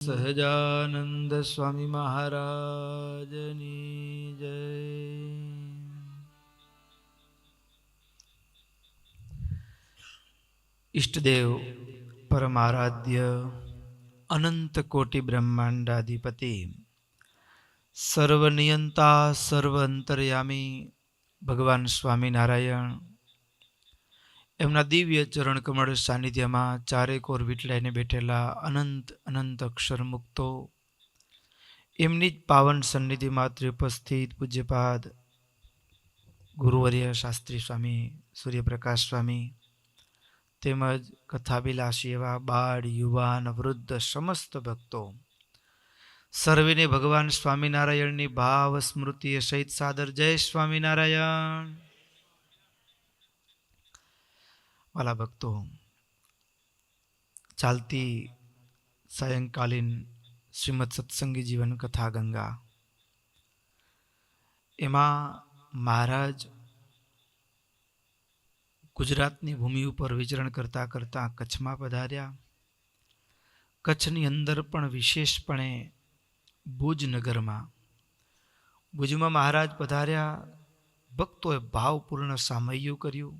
સહજાનંદ સ્વામી મહારાજની જય. ઈષ્ટદેવ પરમારાધ્ય અનંત કોટિ બ્રહ્માંડાધિપતિ સર્વનિયંતા સર્વ અંતર્યામી ભગવાન સ્વામિનારાયણ એમના દિવ્ય ચરણ કમળ સાનિધ્યમાં ચારે કોર વીટલાઈને બેઠેલા અનંત અનંત અક્ષર મુક્તો, એમની જ પાવન સન્નિધિમાં ઉપસ્થિત પૂજ્યપાદ ગુરુવર્ય શાસ્ત્રી સ્વામી સૂર્યપ્રકાશ સ્વામી તેમજ કથાભિલાષી એવા બાળ યુવાન વૃદ્ધ સમસ્ત ભક્તો સર્વેને ભગવાન સ્વામિનારાયણની ભાવ સ્મૃતિ સહિત સાદર જય સ્વામિનારાયણ. વાલા ભક્તો, ચાલતી સાયંકાલીન શ્રીમદ સત્સંગી જીવન કથા ગંગા, એમાં મહારાજ ગુજરાતની ભૂમિ ઉપર વિચરણ કરતા કરતા કચ્છમાં પધાર્યા. કચ્છની અંદર પણ વિશેષપણે ભુજ નગરમાં, ભુજમાં મહારાજ પધાર્યા. ભક્તોએ ભાવપૂર્ણ સામૈયું કર્યું.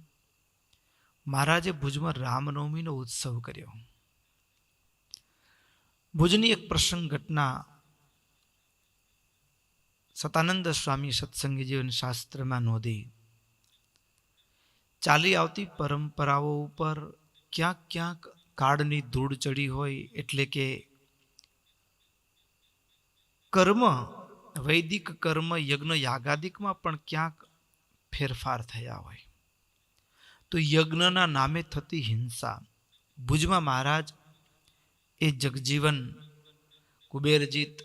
મહારાજે ભુજમાં રામનવમીનો ઉત્સવ કર્યો. ભુજની એક પ્રસંગ ઘટના સતાનંદ સ્વામી સત્સંગી જીવન શાસ્ત્રમાં નોંધી. ચાલી આવતી પરંપરાઓ ઉપર ક્યાંક ક્યાંક કાળની ધૂળ ચડી હોય, એટલે કે કર્મ, વૈદિક કર્મ યજ્ઞ યાગાદિકમાં પણ ક્યાંક ફેરફાર થયા હોય. તો યજ્ઞના નામે થતી હિંસા, ભુજમાં મહારાજ એ જગજીવન, કુબેરજીત,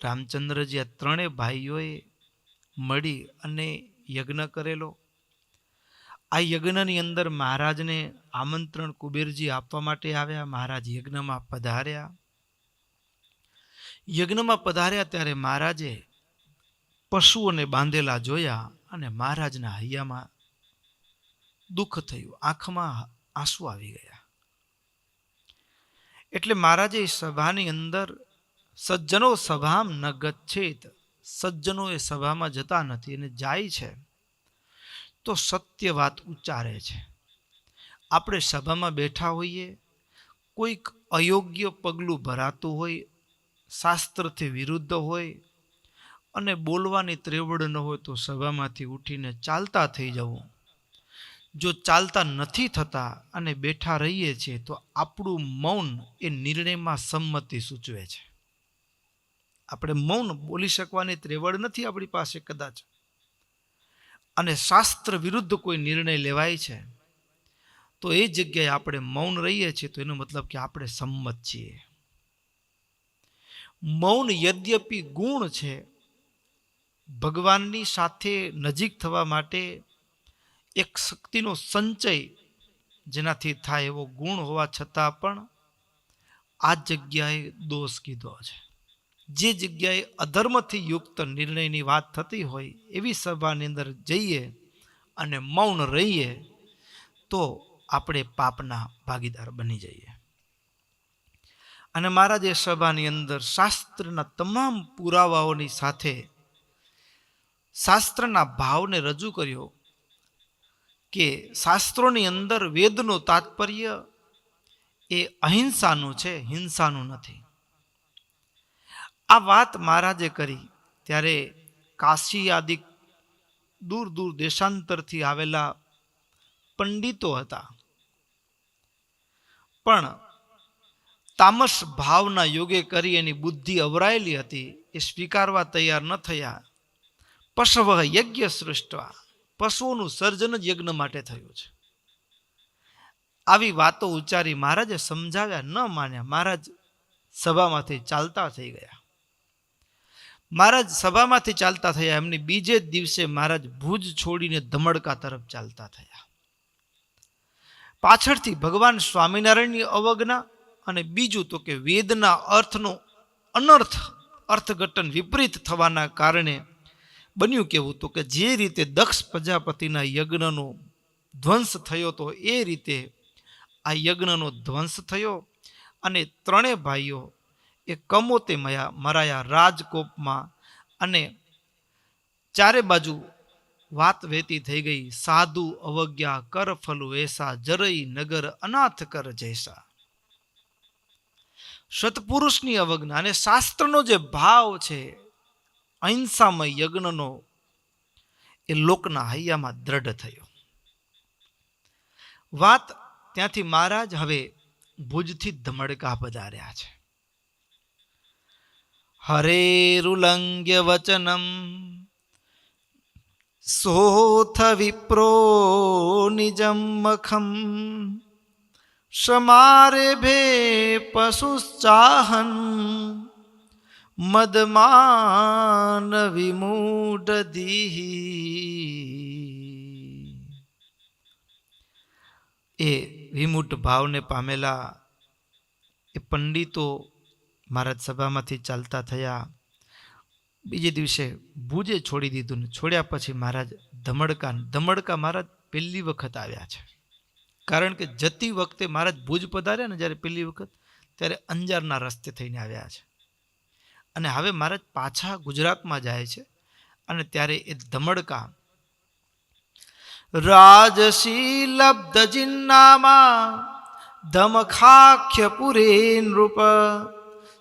રામચંદ્રજી આ ત્રણેય ભાઈઓએ મળી અને યજ્ઞ કરેલો. આ યજ્ઞની અંદર મહારાજને આમંત્રણ કુબેરજી આપવા માટે આવ્યા. મહારાજ યજ્ઞમાં પધાર્યા. યજ્ઞમાં પધાર્યા ત્યારે મહારાજે પશુઓને બાંધેલા જોયા અને મહારાજના હૈયામાં દુઃખ થયું, આંખમાં આંસુ આવી ગયા. એટલે મહારાજે સભાની અંદર સજ્જનો સભામ ન ગચ્છેત, સજ્જનો એ સભામાં જતા નથી અને જાય છે તો સત્ય વાત ઉચ્ચારે છે. આપણે સભામાં બેઠા હોઈએ, કોઈક અયોગ્ય પગલું ભરાતું હોય, શાસ્ત્રથી વિરુદ્ધ હોય અને બોલવાની ત્રેવડ ન હોય તો સભામાંથી ઉઠીને ચાલતા થઈ જવું. જો ચાલતા નથી થતા અને બેઠા રહીએ છીએ તો આપણું મૌન એ નિર્ણયમાં સંમતિ સૂચવે છે. આપણે મૌન બોલી શકવાની ત્રેવડ નથી આપણી પાસે કદાચ, અને શાસ્ત્ર વિરુદ્ધ કોઈ નિર્ણય લેવાય છે તો એ જગ્યાએ આપણે મૌન રહીએ છીએ તો એનો મતલબ કે આપણે સંમત છીએ. મૌન યદ્યપિ ગુણ છે, ભગવાનની સાથે નજીક થવા માટે એક શક્તિનો સંચય જેનાથી થાય એવો ગુણ હોવા છતાં પણ આ જગ્યાએ દોષ કીધો છે. જે જગ્યાએ અધર્મથી યુક્ત નિર્ણયની વાત થતી હોય એવી સભાની અંદર જઈએ અને મૌન રહીએ તો આપણે પાપના ભાગીદાર બની જઈએ. અને મહારાજે સભાની અંદર શાસ્ત્રના તમામ પુરાવાઓની સાથે શાસ્ત્રના ભાવને રજૂ કર્યો કે શાસ્ત્રોની અંદર વેદનું તાત્પર્ય એ અહિંસાનું છે, હિંસાનું નથી. આ વાત મહારાજે કરી ત્યારે કાશી આદિ દૂર દૂર દેશાંતરથી આવેલા પંડિતો હતા, પણ તામસ ભાવના યોગે કરી એની બુદ્ધિ અવરાયેલી હતી, એ સ્વીકારવા તૈયાર ન થયા. પશવ યજ્ઞ સૃષ્ટવા, પશુઓનું સર્જન જ યજ્ઞ માટે થયું છે. આવી વાતો ઉચ્ચારી મહારાજે સમજાવ્યા, ન માન્યા. મહારાજ સભામાંથી ચાલતા થઈ ગયા. મહારાજ સભામાંથી ચાલતા થયા, એમની બીજે જ દિવસે મહારાજ ભુજ છોડીને ધમડકા તરફ ચાલતા થયા. પાછળથી ભગવાન સ્વામિનારાયણની અવજ્ઞા અને બીજું તો કે વેદના અર્થનો અનર્થ, અર્થઘટન વિપરીત થવાના કારણે બન્યું કેવું તો કે જે રીતે દક્ષ પ્રજાપતિના યજ્ઞનો ધ્વંસ થયો તો એ રીતે આ યજ્ઞનો ધ્વંસ થયો અને ત્રણેય ભાઈઓ એ કમોતે મરાયા રાજકોપમાં, અને ચારે બાજુ વાત વેતી થઈ ગઈ. સાધુ અવજ્ઞા કર ફલુ એસા, જરઈ નગર અનાથ કર જૈસા. સત્પુરુષની અવજ્ઞા અને શાસ્ત્રનો જે ભાવ છે અહિંસામય યજ્ઞનો, એ લોકના હૈયામાં દ્રઢ થયો. વાત ત્યાંથી મહારાજ હવે ભુજથી ધમડકા પધાર્યા છે. હરેરુલંઘ્ય વચનમ સોથ વિપ્રો નિજમ મખમ, સમારે ભે પશુચાહન, મદમાન વિમૂઢ દીહી. એ વિમૂઢ ભાવને પામેલા એ પંડિતો મહારાજ સભામાંથી ચાલતા થયા. બીજે દિવસે ભુજે છોડી દીધું ને છોડ્યા પછી મહારાજ ધમડકા મહારાજ પહેલી વખત આવ્યા છે. કારણ કે જતી વખતે મહારાજ ભુજ પધાર્યા ને જ્યારે પહેલી વખત, ત્યારે અંજારના રસ્તે થઈને આવ્યા છે. અને હવે મહારાજ પાછા ગુજરાતમાં જાય છે, અને ત્યારે એ ધમડકા રાજસી લબ્ધ જિન્નામાં ધમખાખ્ય પુરે નૃપ,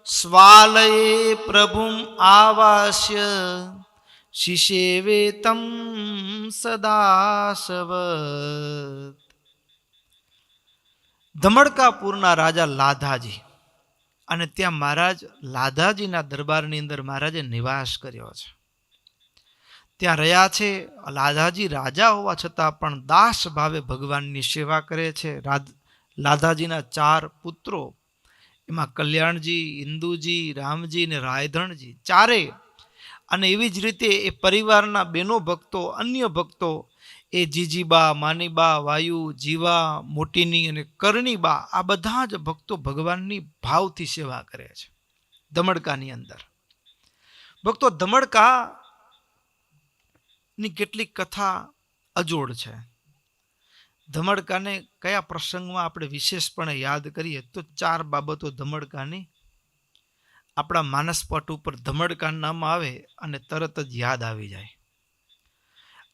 સ્વાલયે પ્રભુમ આવાસ્ય, શિશેવે તમ સદાસવ. ધમડકાપુરના રાજા લાધાજી, અને ત્યાં મહારાજ લાધાજીના દરબારની અંદર મહારાજે નિવાસ કર્યો છે. ત્યાં રહ્યા છે. લાધાજી રાજા હોવા છતાં પણ દાસ ભાવે ભગવાનની સેવા કરે છે. લાધાજીના 4 પુત્રો, એમાં કલ્યાણજી, ઇન્દુજી, રામજી અને રાયધણજી, ચારે. અને એવી જ રીતે એ પરિવારના બેનો ભક્તો, અન્ય ભક્તો, એ જીજીબા, માનીબા, વાયુ, જીવા, મોટીની અને કરણીબા, આ બધા જ ભક્તો ભગવાનની ભાવથી સેવા કરે છે ધમડકાની અંદર. ભક્તો, ધમડકા ની કેટલીક કથા અજોડ છે. ધમડકાને કયા પ્રસંગમાં આપણે વિશેષપણે યાદ કરીએ તો 4 બાબતો ધમડકાની આપણા માનસપટ ઉપર ધમડકા નામ આવે અને તરત જ યાદ આવી જાય.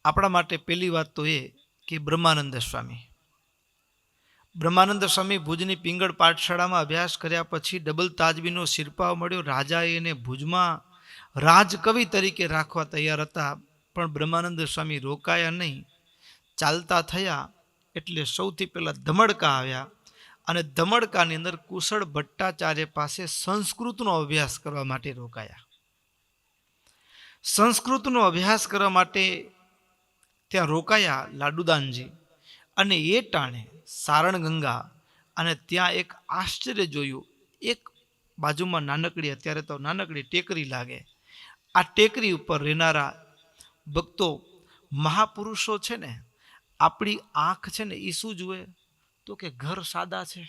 આપણા માટે પહેલી વાત તો એ કે બ્રહ્માનંદ સ્વામી ભુજની પિંગળ પાઠશાળામાં અભ્યાસ કર્યા પછી ડબલ તાજવીનો શિરપાવ મળ્યો. રાજાએ એને ભુજમાં રાજકવિ તરીકે રાખવા તૈયાર હતા, પણ બ્રહ્માનંદ સ્વામી રોકાયા નહીં, ચાલતા થયા. એટલે સૌથી પહેલા ધમડકા આવ્યા, અને ધમડકાની અંદર કુશળ ભટ્ટાચાર્ય પાસે સંસ્કૃતનો અભ્યાસ કરવા માટે રોકાયા. સંસ્કૃતનો અભ્યાસ કરવા માટે ત્યાં રોકાયા લાડુદાનજી, અને એ ટાણે સારણગંગા, અને ત્યાં એક આશ્ચર્ય જોયું. એક બાજુમાં નાનકડી, અત્યારે તો નાનકડી ટેકરી લાગે, આ ટેકરી ઉપર રહેનારા ભક્તો મહાપુરુષો છે ને, આપણી આંખ છે ને એ શું જુએ તો કે ઘર સાદા છે.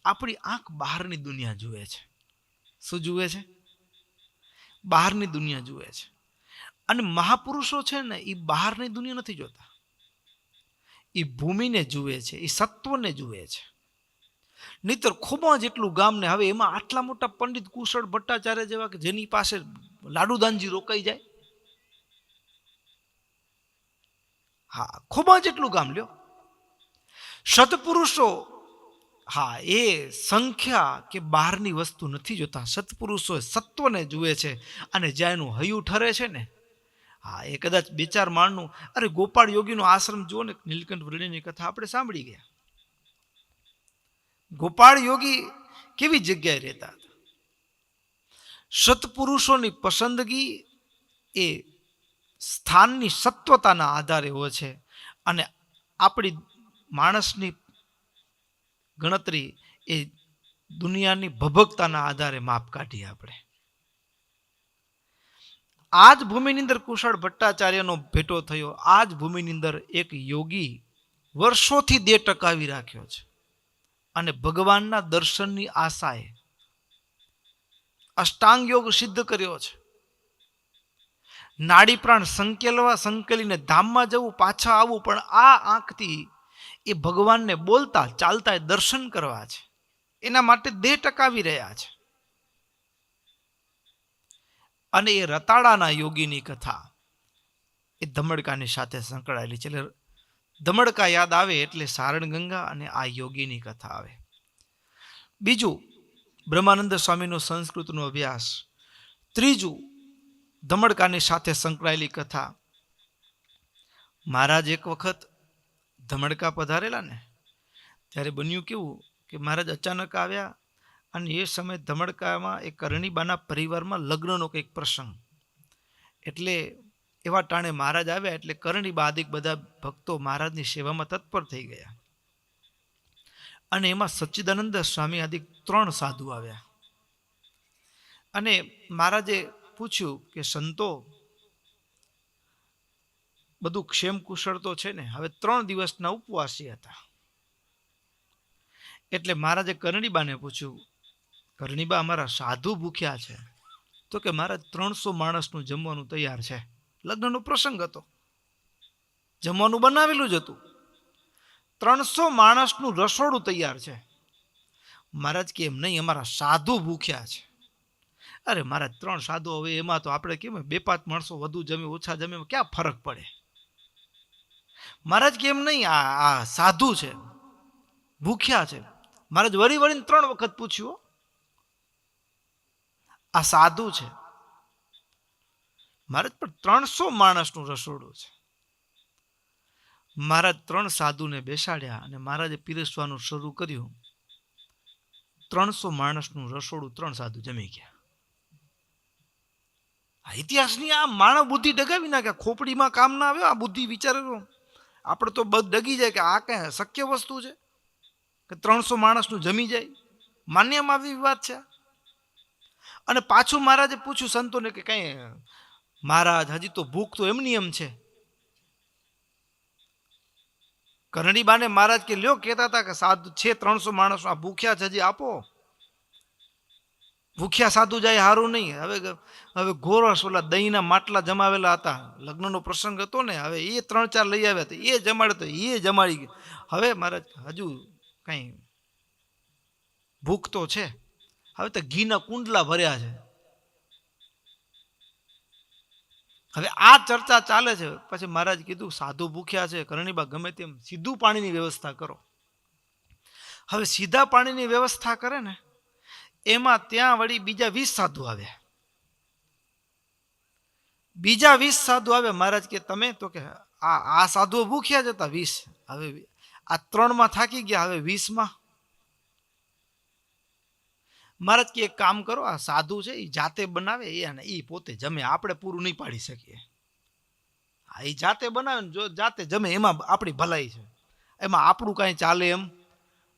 આપણી આંખ બહારની દુનિયા જુએ છે. શું જુએ છે? બહારની દુનિયા જુએ છે. અને મહાપુરુષો છે ને એ બહારની દુનિયા નથી જોતા, એ ભૂમિને જુએ છે, એ સત્વને જુએ છે. નહીતર ખોબા જેટલું ગામ ને, હવે એમાં આટલા મોટા પંડિત કુશળ ભટ્ટાચાર્ય જેવા કે જેની પાસે લાડુદાનજી રોકાઈ જાય, હા, ખોબા જેટલું ગામ લ્યો. સત્પુરુષો, હા, એ સંખ્યા કે બહારની વસ્તુ નથી જોતા. સત્પુરુષો સત્વને જુએ છે, અને જ્યાં એનું હૈયું ઠરે છે ને, હા, એ કદાચ 2-4 માળનું, અરે ગોપાળ યોગીનો આશ્રમ જુઓ ને, નીલકંઠ વર્ણિની કથા આપણે સાંભળી ગયા. ગોપાળ યોગી કેવી જગ્યાએ રહેતા હતા. સત્પુરુષોની પસંદગી એ સ્થાનની સત્વતાના આધારે હોય છે, અને આપણી માણસની ગણતરી એ દુનિયાની ભભકતાના આધારે માપ કાઢીએ આપણે. આ જ ભૂમિની અંદર કુશળ ભટ્ટાચાર્યનો ભેટો થયો. આ જ ભૂમિની અંદર એક યોગી વર્ષોથી દેહ ટકાવી રાખ્યો છે, અને ભગવાનના દર્શનની આશાએ અષ્ટાંગ યોગ સિદ્ધ કર્યો છે. નાડી પ્રાણ સંકેલીને ધામમાં જવું, પાછા આવવું, પણ આ આંખથી એ ભગવાનને બોલતા ચાલતા દર્શન કરવા છે. એના માટે દેહ ટકાવી રહ્યા છે. અને એ રતાડાના યોગીની કથા એ ધમડકાની સાથે સંકળાયેલી છે. એટલે ધમડકા યાદ આવે એટલે સારણગંગા અને આ યોગીની કથા આવે. બીજું, બ્રહ્માનંદ સ્વામીનો સંસ્કૃતનો અભ્યાસ. ત્રીજું, ધમડકાની સાથે સંકળાયેલી કથા. મહારાજ એક વખત ધમડકા પધારેલા ને ત્યારે બન્યું કેવું કે મહારાજ અચાનક આવ્યા અને એ સમયે ધમડકામાં એક કરણીબાના પરિવારમાં લગ્નનો કંઈક પ્રસંગ. એટલે એવા ટાણે મહારાજ આવ્યા એટલે કરણીબા આદિક બધા ભક્તો મહારાજની સેવામાં તત્પર થઈ ગયા. અને એમાં સચ્ચિદાનંદ સ્વામી આદિક 3 સાધુ આવ્યા. અને મહારાજે પૂછ્યું કે સંતો, બધું ક્ષેમ કુશળ તો છે ને? હવે 3 દિવસના ઉપવાસી હતા. એટલે મહારાજે કરણીબાને પૂછ્યું, કરણીબા, અમારા સાધુ ભૂખ્યા છે. તો કે મહારાજ 300 માણસનું જમવાનું તૈયાર છે. લગ્નનો પ્રસંગ હતો, જમવાનું બનાવેલું જ હતું. 300 માણસનું રસોડું તૈયાર છે. મહારાજ કે એમ નહીં, અમારા સાધુ ભૂખ્યા છે. અરે મહારાજ, 3 સાધુ, હવે એમાં તો આપણે કેમ 2-5 માણસો વધુ જમે ઓછા જમે ક્યાં ફરક પડે? મહારાજ કે એમ નહીં, આ સાધુ છે, ભૂખ્યા છે. મહારાજ વળીને 3 વખત પૂછ્યું, આ સાધુ છે. મહારાજ પણ 300 માણસનું રસોડું છે. મહારાજ 3 સાધુને બેસાડ્યા અને મહારાજે પીરસવાનું શરૂ કર્યું. 300 માણસનું રસોડું 3 સાધુ જમી ગયા. આ ઇતિહાસની આ માનવ બુદ્ધિ ડગાવી નાખે. ખોપડીમાં કામ ના આવે આ બુદ્ધિ. વિચારો, આપણે તો બધ ડગી જાય કે આ કઈ શક્ય વસ્તુ છે કે 300 માણસનું જમી જાય? માન્યમાં આવી વાત છે. અને પાછું મહારાજે પૂછ્યું સંતોને કે કઈ મહારાજ, હજી તો ભૂખ તો એમની એમ છે. કરણીબાને મહારાજ કે લ્યો, કહેતા હતા કે સાધુ છે 300 માણસો, આ ભૂખ્યા છે, હજી આપો. ભૂખ્યા સાધુ જાય હારું નહીં. હવે ગોરસ ઓલા દહીંના માટલા જમાવેલા હતા, લગ્નનો પ્રસંગ હતો ને, હવે એ 3-4 લઈ આવ્યા હતા, એ જમાડે તો એ જમાડી ગયા. હવે મહારાજ હજુ કઈ ભૂખ તો છે. હવે તો ઘીના કુંડલા ભર્યા છે. હવે આ ચર્ચા ચાલે છે. પછી મહારાજ કીધું, સાધુ ભૂખ્યા છે, કરણીબા ગમે તેમ સીધું પાણીની વ્યવસ્થા કરો. હવે સીધા પાણીની વ્યવસ્થા કરે ને, એમાં ત્યાં વળી બીજા 20 સાધુ આવ્યા. બીજા 20 સાધુ આવ્યા. મહારાજ કે તમે? તો કે આ સાધુઓ ભૂખ્યા જ હતા 20. હવે આ 3માં થાકી ગયા, હવે 20માં. મહારાજ કે એક કામ કરો, આ સાધુ છે એ જાતે બનાવે, એ પોતે જમે, આપણે પૂરું નહીં પાડી શકીએ. એ જાતે બનાવે ને જો જાતે જમે, એમાં આપણી ભલાઈ છે, એમાં આપણું કાંઈ ચાલે એમ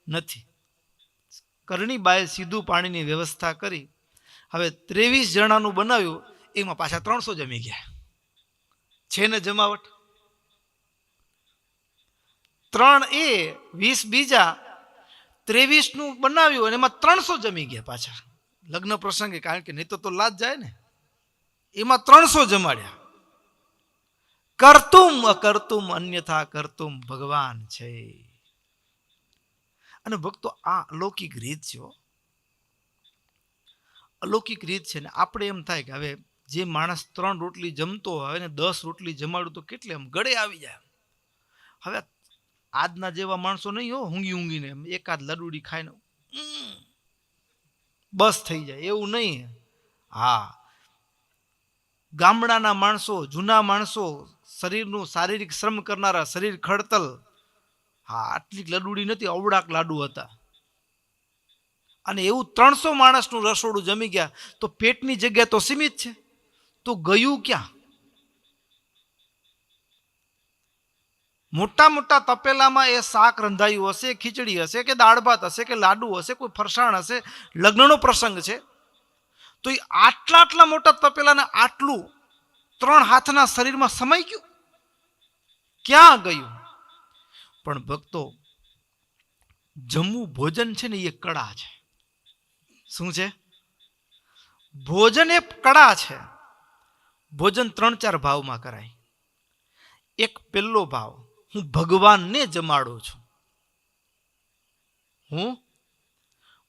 નથી. કરણીબાએ સીધું પાણીની વ્યવસ્થા કરી. હવે 23 જણાનું બનાવ્યું, એમાં પાછા 300 જમી ગયા. છે ને જમાવટ? 3 એ 20 બીજા, 23નું બનાવ્યું અને એમાં 300 જમી ગયા પાછા લગ્ન પ્રસંગે. કારણ કે નહીં તો લાજ જાય ને. એમાં 300 જમાડ્યા. કરતુમ અકર્તુમ અન્યથા કરતુમ ભગવાન છે. અને ભક્તો, આ અલૌકિક રીત છે. અલૌકિક રીત છે ને. આપણે એમ થાય કે હવે જે માણસ 3 રોટલી જમતો હોય ને 10 રોટલી જમાડું તો કેટલે એમ ગળે આવી જાય. હવે આજના જેવા માણસો નહીં હો, ઊંઘીને એકાદ લડુડી ખાઈને બસ થઈ જાય એવું નહીં. હા, ગામડાના માણસો, જૂના માણસો, શરીરનું શારીરિક શ્રમ કરનારા, શરીર ખડતલ, હા, આટલી લડુડી નથી, અવડાક લાડુ હતા. અને એવું 300 માણસનું રસોડું જમી ગયા. તો પેટની જગ્યા તો સીમિત છે, તો ગયું ક્યાં? મોટા મોટા તપેલામાં એ શાક રંધાયું હશે, ખીચડી હશે કે દાળ ભાત હશે કે લાડુ હશે, કોઈ ફરસાણ હશે, લગ્નનો પ્રસંગ છે. તો એ આટલા મોટા તપેલાને આટલું 3 હાથના શરીરમાં સમાઈ ગયું, ક્યાં ગયું? પણ ભક્તો, જમવું ભોજન છે ને, એ કળા છે. શું છે? ભોજન એ કળા છે. ભોજન 3-4 ભાવમાં કરાય. એક પહેલો ભાવ, હું ભગવાનને જમાડું છું. હું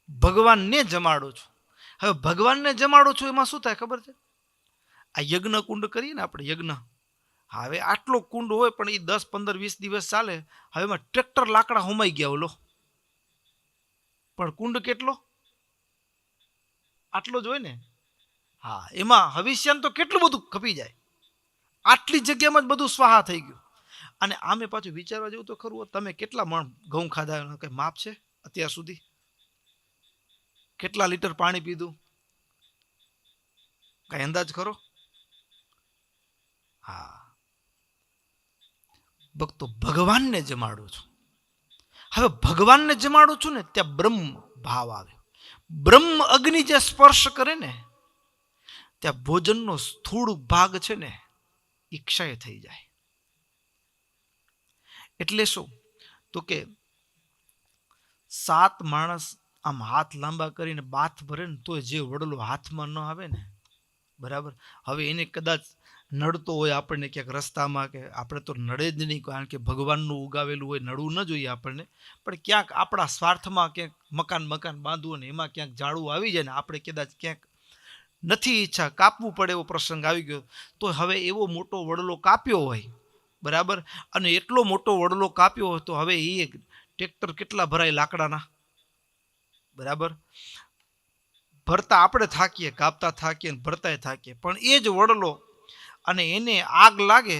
ભગવાનને જમાડું છું. હવે ભગવાનને જમાડું છું એમાં શું થાય ખબર છે? આ યજ્ઞ કુંડ કરીએ ને આપણે યજ્ઞ, હવે આટલો કુંડ હોય પણ એ 10, 15, 20 દિવસ ચાલે. હવે એમાં ટ્રેક્ટર લાકડા હોમાઈ ગયા ઓલો, પણ કુંડ કેટલો? આટલો જ હોય ને. હા, એમાં હવિષ્યાન તો કેટલું બધું ખપી જાય. આટલી જગ્યામાં જ બધું સ્વાહા થઈ ગયું. અને આમે પાછું વિચારવા જેવું તો ખરું, તમે કેટલા મણ ઘઉં ખાધા કઈ માપ છે અત્યાર સુધી? કેટલા લીટર પાણી પીધું? કઈ અંદાજ ખરો? હા, ભક્તો ભગવાનને જમાડું છું. હવે ભગવાનને જમાડું છું ને ત્યાં બ્રહ્મ ભાવ આવે. બ્રહ્મ અગ્નિ જે સ્પર્શ કરે ને ત્યાં ભોજનનો સ્થૂળ ભાગ છે ને એ ક્ષય થઈ જાય. એટલે શું? તો કે 7 માણસ આમ હાથ લાંબા કરીને બાથ ભરે ને તો જે વડલો હાથમાં ન આવે ને, બરાબર. હવે એને કદાચ નડતો હોય આપણને ક્યાંક રસ્તામાં, કે આપણે તો નડે જ નહીં, કારણ કે ભગવાનનું ઉગાવેલું હોય, નડવું ન જોઈએ આપણને. પણ ક્યાંક આપણા સ્વાર્થમાં ક્યાંક મકાન બાંધવું ને એમાં ક્યાંક જાળવું આવી જાય ને, આપણે કદાચ ક્યાંક નથી ઈચ્છા, કાપવું પડે એવો પ્રસંગ આવી ગયો, તો હવે એવો મોટો વડલો કાપ્યો હોય, બરાબર, અને એટલો મોટો વડલો કાપ્યો હોય તો હવે એ ટ્રેક્ટર કેટલા ભરાય લાકડાના, બરાબર. ભરતા આપણે થાકીએ, કાપતા થાકીએ, ભરતાય થાકીએ, પણ એ જ વડલો અને એને આગ લાગે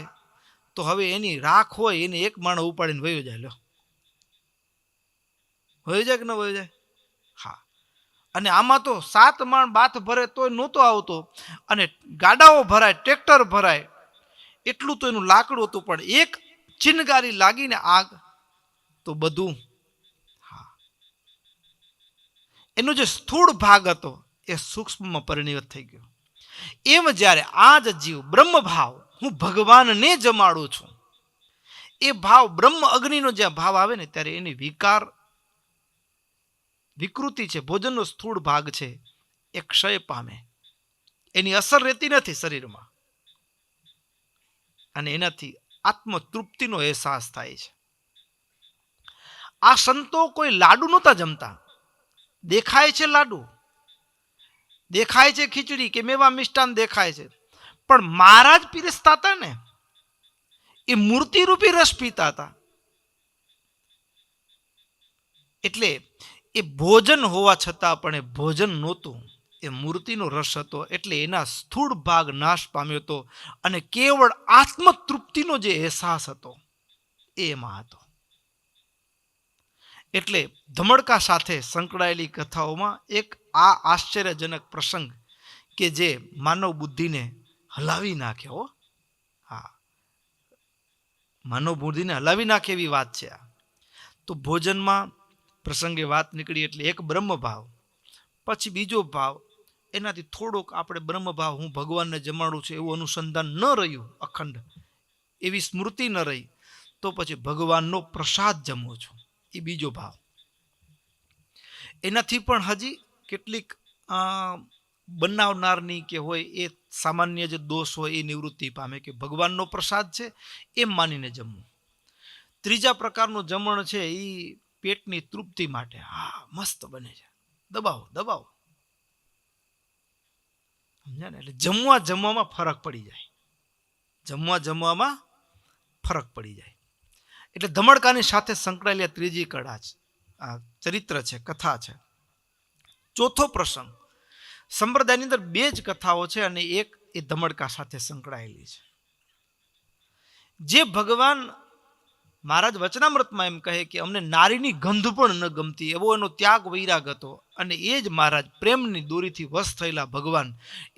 તો હવે એની રાખ હોય એને એક માણસ ઉપાડીને વયો જાય. લો, વયો જાય કે ન વયો જાય? હા. અને આમાં તો 7 માણ બાથ ભરે તોય નહોતો આવતો, અને ગાડાઓ ભરાય, ટ્રેક્ટર ભરાય, એટલું તો એનું લાકડું હતું, પણ એક ચિનગારી લાગીને આગ તો બધું. હા, એનો જે સ્થૂળ ભાગ હતો એ સૂક્ષ્મમાં પરિણત થઈ ગયો. એમ જ્યારે આ જ જીવ બ્રહ્મ ભાવ, હું ભગવાનને જમાડું છું, એ ભાવ બ્રહ્મ અગ્નિનો જ્યાં ભાવ આવે ને ત્યારે એની વિકૃતિ છે, ભોજનનો સ્થૂળ ભાગ છે, એ ક્ષય પામે, એની અસર રહેતી નથી શરીરમાં, અને એનાથી આત્મતૃપ્તિનો અહેસાસ થાય છે. આ સંતો કોઈ લાડુ નહોતા જમતા. દેખાય છે લાડુ, દેખાય છે ખીચડી કે મેવા મિષ્ટાન દેખાય છે, પણ મહારાજ પીરસતા હતા ને એ મૂર્તિરૂપી રસ પીતા હતા. એટલે એ ભોજન હોવા છતાં પણ એ ભોજન નહોતું, એ મૂર્તિનો રસ હતો. એટલે એના સ્થૂળ ભાગ નાશ પામ્યો હતો, અને કેવળ આત્મતૃપ્તિનો જે અહેસાસ હતો એ એમાં હતો. એટલે ધમડકા સાથે સંકળાયેલી કથાઓમાં એક આ આશ્ચર્યજનક પ્રસંગ કે જે માનવ બુદ્ધિને હલાવી નાખે. હો હા, માનવ બુદ્ધિને હલાવી નાખે એવી વાત છે આ. તો ભોજનમાં પ્રસંગે વાત નીકળી એટલે એક બ્રહ્મ ભાવ, પછી બીજો ભાવ, એનાથી થોડોક આપણે બ્રહ્મ ભાવ, હું ભગવાનને જમાડું છું એવું અનુસંધાન ન રહ્યું, અખંડ એવી સ્મૃતિ ન રહી, તો પછી ભગવાનનો પ્રસાદ જમું છું, એ બીજો ભાવ. એનાથી પણ હજી કેટલીક બનાવનારની કે હોય એ સામાન્ય જે દોષ હોય એ નિવૃત્તિ પામે, કે ભગવાનનો પ્રસાદ છે એમ માનીને જમવું. ત્રીજા પ્રકારનું જમણ છે એ પેટની તૃપ્તિ માટે, હા મસ્ત બને છે, દબાવો, સમજ્યા ને? એટલે જમવામાં ફરક પડી જાય, જમવામાં ફરક પડી જાય. એટલે ધમડકાની સાથે સંકળાયેલી ત્રીજી કળા છે, ચરિત્ર છે, કથા છે. ચોથો પ્રસંગ, સંપ્રદાયની અંદર 2 જ કથાઓ છે, અને એક એ ધમડકા સાથે સંકળાયેલી છે. જે ભગવાન મહારાજ વચનામૃતમાં એમ કહે કે અમને નારીની ગંધ પણ ન ગમતી, એવો એનો ત્યાગ વૈરાગ હતો. અને એ જ મહારાજ પ્રેમની દોરીથી વશ થયેલા ભગવાન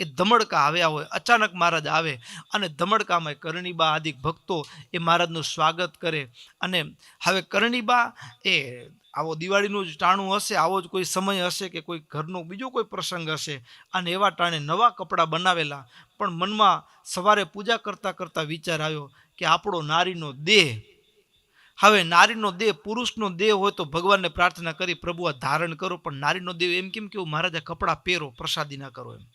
એ ધમડકા આવ્યા હોય, અચાનક મહારાજ આવે અને ધમડકામાં કરણીબા આદિ ભક્તો એ મહારાજનું સ્વાગત કરે. અને હવે કરણીબા એ આવો દિવાળીનું જ ટાણું હશે, આવો જ કોઈ સમય હશે કે કોઈ ઘરનો બીજો કોઈ પ્રસંગ હશે, અને એવા ટાણે નવા કપડાં બનાવેલા, પણ મનમાં સવારે પૂજા કરતાં કરતાં વિચાર આવ્યો કે આપણો નારીનો દેહ, હવે નારીનો દેહ, પુરુષનો દેહ હોય તો ભગવાનને પ્રાર્થના કરી પ્રભુ આ ધારણ કરો, પણ નારીનો દેહ એમ કેમ કેવું મહારાજે કપડાં પહેરો, પ્રસાદી ના કરો, એમ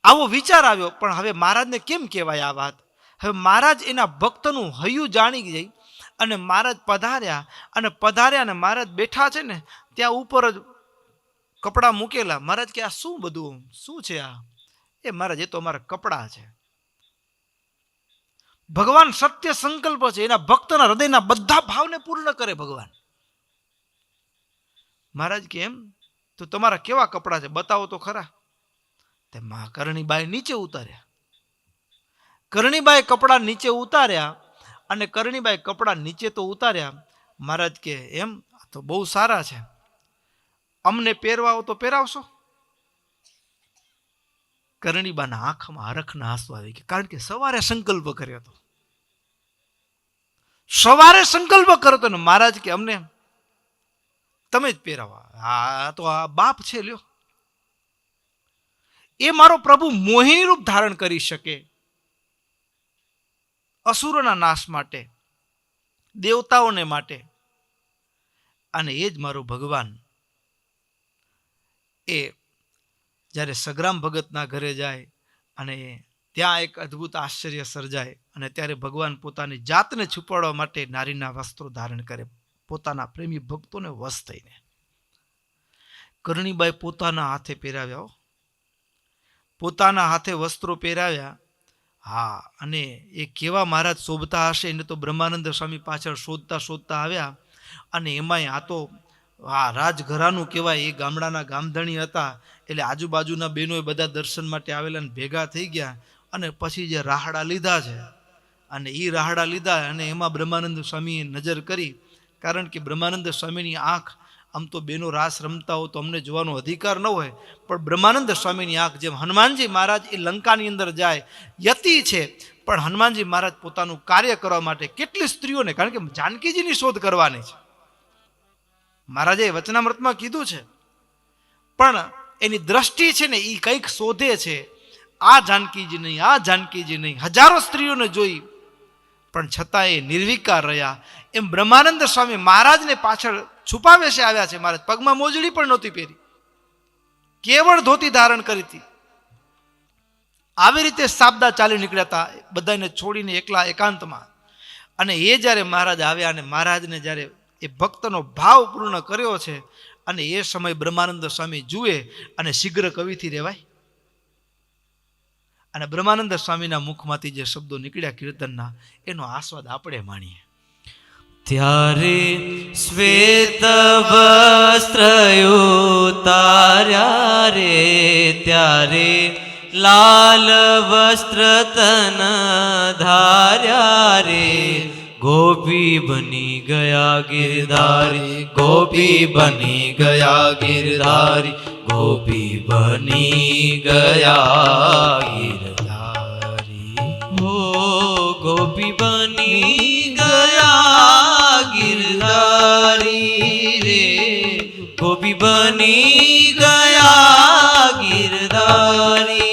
આવો વિચાર આવ્યો. પણ હવે મહારાજને કેમ કહેવાય આ વાત? હવે મહારાજ એના ભક્તનું હૈયું જાણી જાય, અને મહારાજ પધાર્યા, અને મહારાજ બેઠા છે ને ત્યાં ઉપર જ કપડાં મૂકેલા. મહારાજ કે આ શું બધું શું છે આ? એ મહારાજ એ તો અમારા કપડા છે. ભગવાન સત્ય સંકલ્પ છે, એના ભક્તના હૃદયના બધા ભાવને પૂર્ણ કરે ભગવાન. મહારાજ કે એમ તો તમારા કેવા કપડા છે બતાવો તો ખરા. તે કરણીબાઈ નીચે ઉતાર્યા. કરણીબાઈ કપડા નીચે ઉતાર્યા અને કરણીબાઈ કપડા નીચે તો ઉતાર્યા. મહારાજ કે એમ તો બહુ સારા છે, અમને પહેરવાઓ તો પહેરાવશો. કરણીબાના આંખમાં હરખના આંસુ આવી ગયા, કારણ કે સવારે સંકલ્પ કર્યો હતો. સવારે સંકલ્પ કર્યો હતો ને મહારાજ કે અમને તમે જ પહેરાવા. હા તો આ બાપ છે લ્યો. એ મારો પ્રભુ મોહિની રૂપ ધારણ કરી શકે અસુરોના નાશ માટે, દેવતાઓને માટે, અને એ જ મારો ભગવાન એ જ્યારે સગ્રામ ભગતના ઘરે જાય અને ત્યાં એક અદ્ભુત આશ્ચર્ય સર્જાય અને ત્યારે ભગવાન પોતાની જાતને છુપાડવા માટે નારીના વસ્ત્રો ધારણ કરે, પોતાના પ્રેમી ભક્તોને વશ થઈને. કરણીબાઈ પોતાના હાથે પહેરાવ્યા, પોતાના હાથે વસ્ત્રો પહેરાવ્યા. હા, અને એ કેવા મહારાજ શોભતા હશે એને તો બ્રહ્માનંદ સ્વામી પાછળ શોધતા શોધતા આવ્યા. અને એમાંય આ તો રાજઘરાનું કહેવાય, એ ગામડાના ગામધણી હતા એટલે આજુબાજુના બહેનોએ બધા દર્શન માટે આવેલા ભેગા થઈ ગયા. અને પછી જે રાહડા લીધા છે અને એ રાહડા લીધા અને એમાં બ્રહ્માનંદ સ્વામીએ નજર કરી, કારણ કે બ્રહ્માનંદ સ્વામીની આંખ, આમ તો બેનો રાસ રમતા હો તો અમને જોવાનો અધિકાર ન હોય, પણ બ્રહ્માનંદ સ્વામીની આંખ જેમ હનુમાનજી મહારાજ એ લંકાની અંદર જાય યતિ છે, પણ હનુમાનજી મહારાજ પોતાનું કાર્ય કરવા માટે કેટલી સ્ત્રીઓને, કારણ કે જાનકીજીની શોધ કરવાની છે, મહારાજે વચનામૃતમાં કીધું છે, પણ એની દ્રષ્ટિ છે ને એ કંઈક શોધે છે. આ જાનકીજી નહીં, આ જાનકીજી નહીં, હજારો સ્ત્રીઓને જોઈ પણ છતાં એ નિર્વિકાર રહ્યા. એમ બ્રહ્માનંદ સ્વામી મહારાજને પાછળ છુપાવે છે આવ્યા છે. મહારાજ પગમાં મોજડી પણ નહોતી પહેરી, કેવળ ધોતી ધારણ કરી હતી. આવી રીતે સાબદા ચાલી નીકળ્યા હતા બધાને છોડીને એકલા એકાંતમાં. અને એ જ્યારે મહારાજ આવ્યા અને મહારાજને જ્યારે એ ભક્તનો ભાવ પૂર્ણ કર્યો છે અને એ સમય બ્રહ્માનંદ સ્વામી જુએ અને શીઘ્ર કવિથી રહેવાય. અને બ્રહ્માનંદ સ્વામીના મુખમાંથી જે શબ્દો નીકળ્યા કીર્તનના, એનો આસ્વાદ આપણે માણીએ. ત્યારે શ્વેત વસ્ત્ર ઉતાર્યા રે, ત્યારે લાલ વસ્ત્ર તન ધાર્યા રે, ગોપી બની ગયા ગિરધારી, ગોપી બની ગયા ગિરધારી, ગોપી બની ગયા ગિરધારી. હો ગોપી બની ગયા ગિરધારી રે, ગોપી બની ગયા ગિરધારી.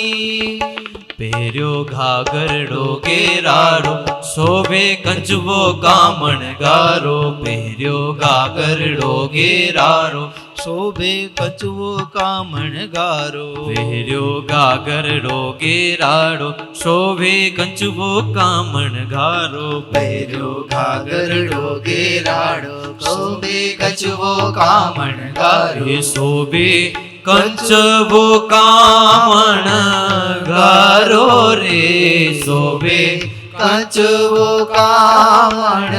પહેર્યો ઘાઘરડો ઘેરાડો, શોભે કંચવો કામણ ગારો, પહેર્યો ઘાઘરડો ઘેરાડો, શોભે કંચવો કામણ ગારો, પહેર્યો ઘાઘરડો ઘેરાડો, શોભે કંચવો કામણ ગારો, પહેર્યો ઘાઘરડો ઘેરાડો, શોભે કંચવો કામણ ગારો, શોભે કંચવો કામણ ગારો રે, શોભે કંચવો કામણ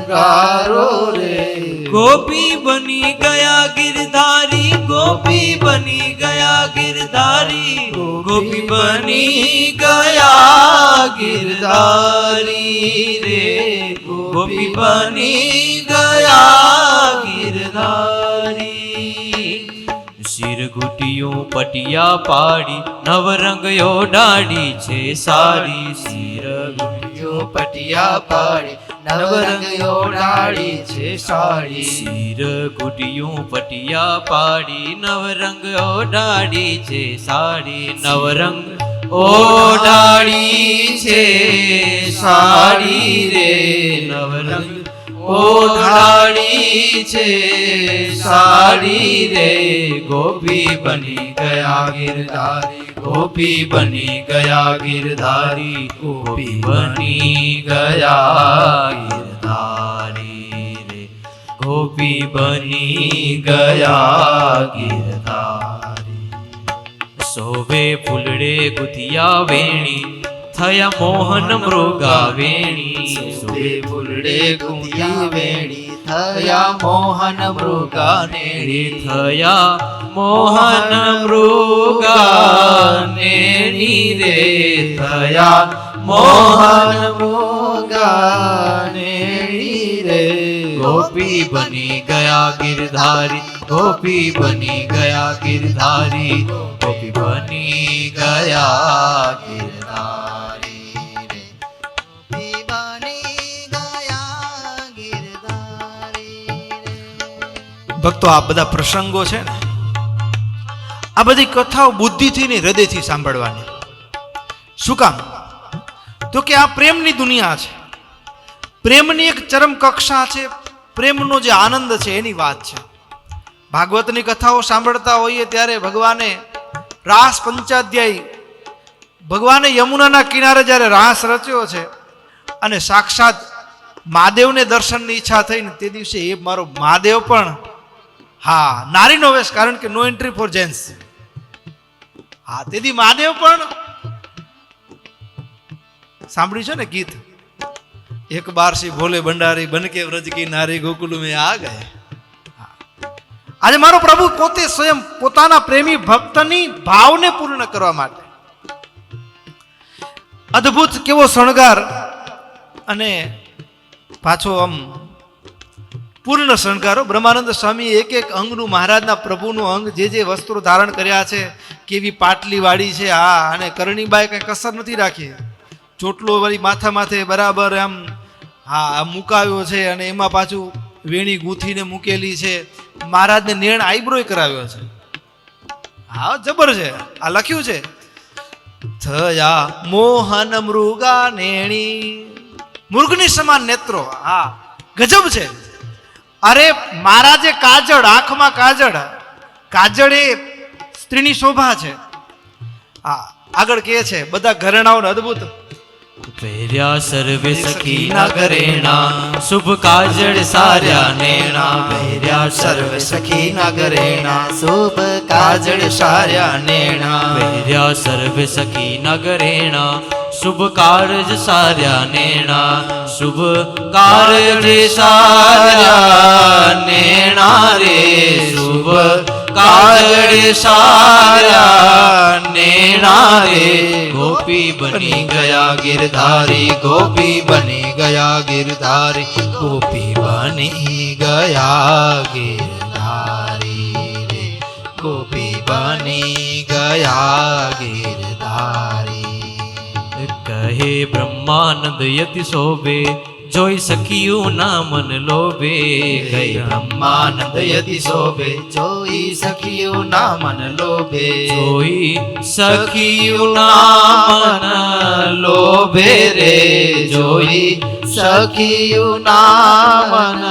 ગારો રે. ગોપી બની ગયા ગિરધારી, ગોપી બની ગયા ગિરધારી, ગોપી બની ગયા ગિરધારી રે, ગોપી બની ગયા ગિરધારી. શિર ઘૂંટિયું પટિયા પાડી, નવરંગ ઓઢાડી છે સારી, શિર ઘૂંટિયો પટિયા પાડી, નવરંગ ઓઢાડી છે સાડી. શિર ઘૂંટિયું પટિયા પાડી, નવરંગ ઓઢાડી છે સાડી, નવરંગ ઓઢાડી છે સાડી રે, નવરંગ ઓઢાડી છે સાડી રે. ગોપી બની ગયા ગિરધારી, ગોપી બની ગયા ગિરધારી, ગોપી બની ગયા ગિરધારી રે, ગોપી બની ગયા ગિરધારી. શોભે ફૂલડે ગુથિયા વેણી થયા મોહન મૃગા વેણી શોભે ફૂલડે ગુંથિયા વેણી થયા મોહન મૃગા નેણી થયા મોહન મૃગા નેણી રે થયા મોહન મૃગા નેણી રે ગોપી બની ગયા ગિરધારી ગોપી બની ગયા ગિરધારી ગોપી બની ગયા ગિરધારી રે દીવાની ગયા ગિરધારી રે. ભક્તો, આ બધા પ્રસંગો છે ને, આ બધી કથાઓ બુદ્ધિથી ને હૃદયથી સાંભળવાની. શું કામ? તો કે આ પ્રેમની દુનિયા છે, પ્રેમની એક ચરમ કક્ષા છે, પ્રેમનો જે આનંદ છે એની વાત છે. ભાગવતની કથાઓ સાંભળતા હોઈએ ત્યારે ભગવાને રાસ પંચાધ્યાયી, ભગવાને યમુનાના કિનારે જ્યારે રાસ રચ્યો છે અને સાક્ષાત મહાદેવને દર્શનની ઈચ્છા થઈને તે દિવસે એ મારો મહાદેવ પણ, હા, નારીનો વેશ, કારણ કે નો એન્ટ્રી ફોર જેન્ટ્સ. હા, તેથી મહાદેવ પણ સાંભળ્યું છે ને ગીત, એક બાર સી ભોલે ભંડારી બન કે વ્રજ કી નારી ગોકુલ મેં આ ગયે. આજે મારો પ્રભુ પોતે સ્વયં પોતાના પ્રેમી ભક્તની ભાવને પૂર્ણ કરવા માટે અદ્ભુત કેવો શણગાર અને પાછો આમ પૂર્ણ શણગારો. બ્રહ્માનંદ સ્વામી એક એક અંગનું, મહારાજના પ્રભુનું અંગ, જે જે વસ્ત્રો ધારણ કર્યા છે, કેવી પાટલી વાળી છે, હા, અને કરણીબાઈ કઈ કસર નથી રાખી. ચોટલો વળી માથા માથે બરાબર આમ, હા, મુકાવ્યો છે, અને એમાં પાછું વેણી ગૂંથીને મૂકેલી છે. મહારાજને નેણ આઈબ્રોય કરાવ્યો છે. હા, જબર છે. આ લખ્યું છે, થયા મોહન મૃગા નેણી, મૃગની સમાન નેત્રો. હા, ગજબ છે. અરે મહારાજે કાજળ, આંખમાં કાજળ, કાજળ એ સ્ત્રીની શોભા છે. હા, આગળ કહે છે બધા ઘરેણાઓને અદ્ભુત પહેર્યા સર્વે સખી નગરેણા શુભ કાજળ સાર્યા નેણા પહેર્યા સર્વ સખી નગરેણા શુભ કાજળ સાર્યા નેણા પહેર્યા સર્વે સખી નગરેણા શુભ કારજ સાર્યા નેણા શુભ કારજ સાર્યા નેણા રે શુભ કાજળ સાર્યા નેણા રે ગોપી બની ગયા ગિરધારી ગોપી બની ગયા ગિરધારી ગોપી બની ગયા ગિરધારી રે ગોપી બની ગયા ગિરધારી. કહે બ્રહ્માનંદ યતિ શોભે જોઈ સખિયું ના મન લોભે કહે બ્રહ્માનંદ યતિ શોભે જોઈ સખિયું ના મન લોભે જોઈ સખિયું ના મન લોભે રે જોઈ સખિયું ના મન